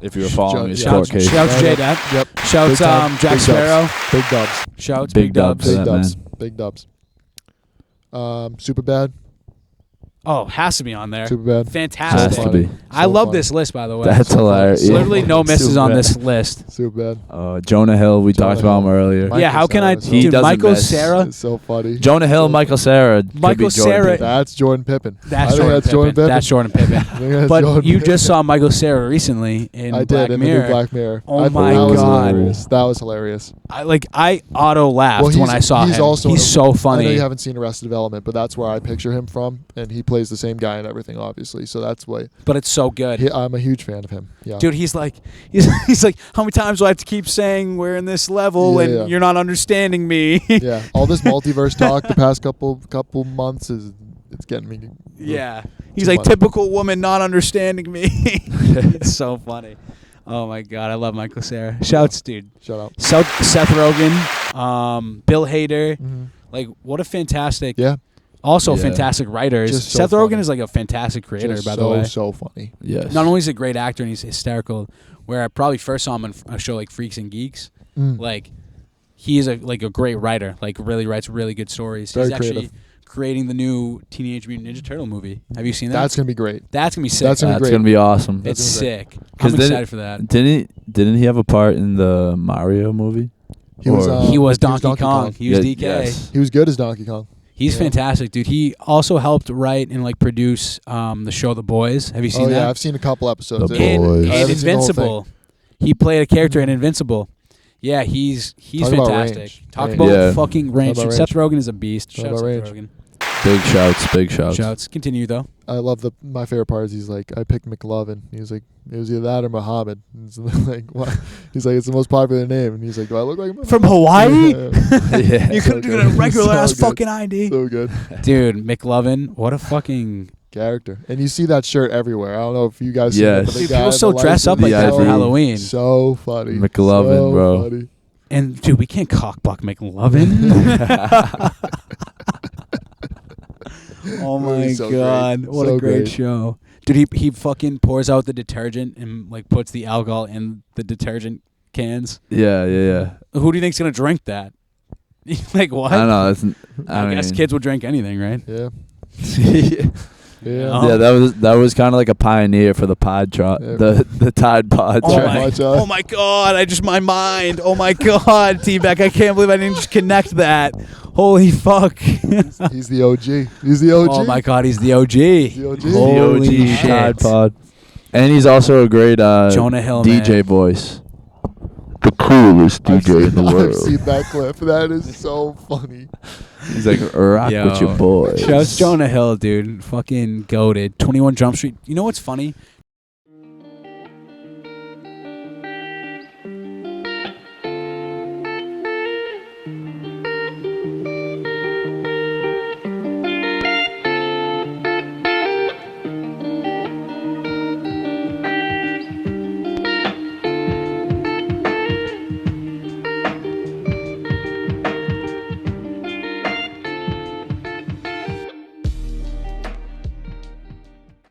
If you were following his Yeah. court Shouts case. to J Dab. Yep. Shouts Big time. Jack Big Sparrow. dubs. Big dubs. Shouts Big Big dubs. Dubs. Yeah, Big dubs. man. Big dubs. Super bad. Oh, has to be on there. Super bad. Fantastic. Has to be. I So love funny. this list, by the way. That's hilarious. So Literally no misses Super on bad. this list. Super bad. Jonah Hill, we Jonah talked about him Hill. earlier. Michael Yeah, how can I? Cera, so- He Dude, doesn't Michael miss. Cera. It's so funny. Jonah Hill, Michael Cera. could Michael be Jordan Cera- Pippen. That's Jordan Pippen. That's I think Jordan that's Pippen. Jordan Pippen. That's Jordan Pippen. I think that's But Jordan you Pippen. just saw Michael Cera recently in I Black did in Mirror. the new Black Mirror. Oh I thought my that was God. hilarious. That was hilarious. I auto laughed Well, when I saw he's him. also He's so funny. I know you haven't seen Arrested Development, but that's where I picture him from, and he plays the same guy and everything, obviously. So that's why But it's so good. I'm a huge fan of him. Yeah, Dude, he's like, how many times do I have to keep saying we're in this level and Yeah. you're not understanding me? yeah. All this multiverse talk the past couple months it's getting me. Yeah. He's Too like, much. typical woman not understanding me. It's so funny. Oh, my God. I love Michael Cera. Shouts, dude. Shout out. Seth Rogen, Bill Hader. Mm-hmm. Like, what a fantastic, Yeah, also Yeah. fantastic writers. Just so Seth Rogen funny. is like a fantastic creator, Just by the way. so funny. Yes. Not only is he a great actor and he's hysterical, where I probably first saw him in a show like Freaks and Geeks, Mm. like he is a great writer. Like really writes really good stories. Very He's actually creative. creating the new Teenage Mutant Ninja Turtle movie. Have you seen that? That's gonna be great. That's gonna be sick. That's gonna be That's great. gonna be awesome. It's That's gonna be sick. 'Cause I'm then excited for that. Didn't he have a part in the Mario movie? He was, Or- He was Donkey Donkey Kong. Kong. He was Yeah, DK. yes. He was good as Donkey Kong. He's Yeah. fantastic, dude. He also helped write and like produce the show The Boys. Have you seen Oh that? yeah, I've seen a couple episodes. The And, Boys. and I haven't seen the whole Invincible. He played a character in Invincible. Yeah, he's Talk about fantastic. range. Talk Range. about Yeah. fucking range. Talk about Dude, Seth Rogen is a beast. Talk Shouts about Seth range. Rogen. Big shouts. Big shouts. Shouts. Continue though. I love my favorite part is he's like, I picked McLovin. He's like, it was either that or Muhammad. It's like, what? He's like, it's the most popular name, and he's like, do I look like Muhammad? From Hawaii? Yeah. You So could have good. done a regular ass So good. fucking ID. So good Dude, McLovin, what a fucking character, and you see that shirt everywhere. I don't know if you guys see Yes. that, but the dude. guy People with still the dress up license- like that for Yeah, Halloween. So funny, McLovin, so bro. Funny. And dude, we can't cockblock McLovin. Oh my Movie's so god, great. what So a great great. show. Dude, he fucking pours out the detergent and like puts the alcohol in the detergent cans. Yeah. Who do you think's gonna drink that? Like what? I don't know. That's, I guess mean- kids will drink anything, right? Yeah, yeah, yeah. Oh. that was kind of like a pioneer for the pod Yeah. the Tide Pod. Oh Try my, much, huh? oh my god, my mind. Oh my god, T-Back, I can't believe I didn't just connect that. Holy fuck. He's the OG. He's the OG. Oh my god, he's the OG. the OG. The Holy OG shit. Tide Pod. And he's also a great Jonah Hill, DJ man. voice. The coolest I've DJ in the I've world. seen that clip. That is so funny. He's like, rock Yo. with your boys. Shouts Jonah Hill, dude. Fucking goated. 21 Jump Street. You know what's funny?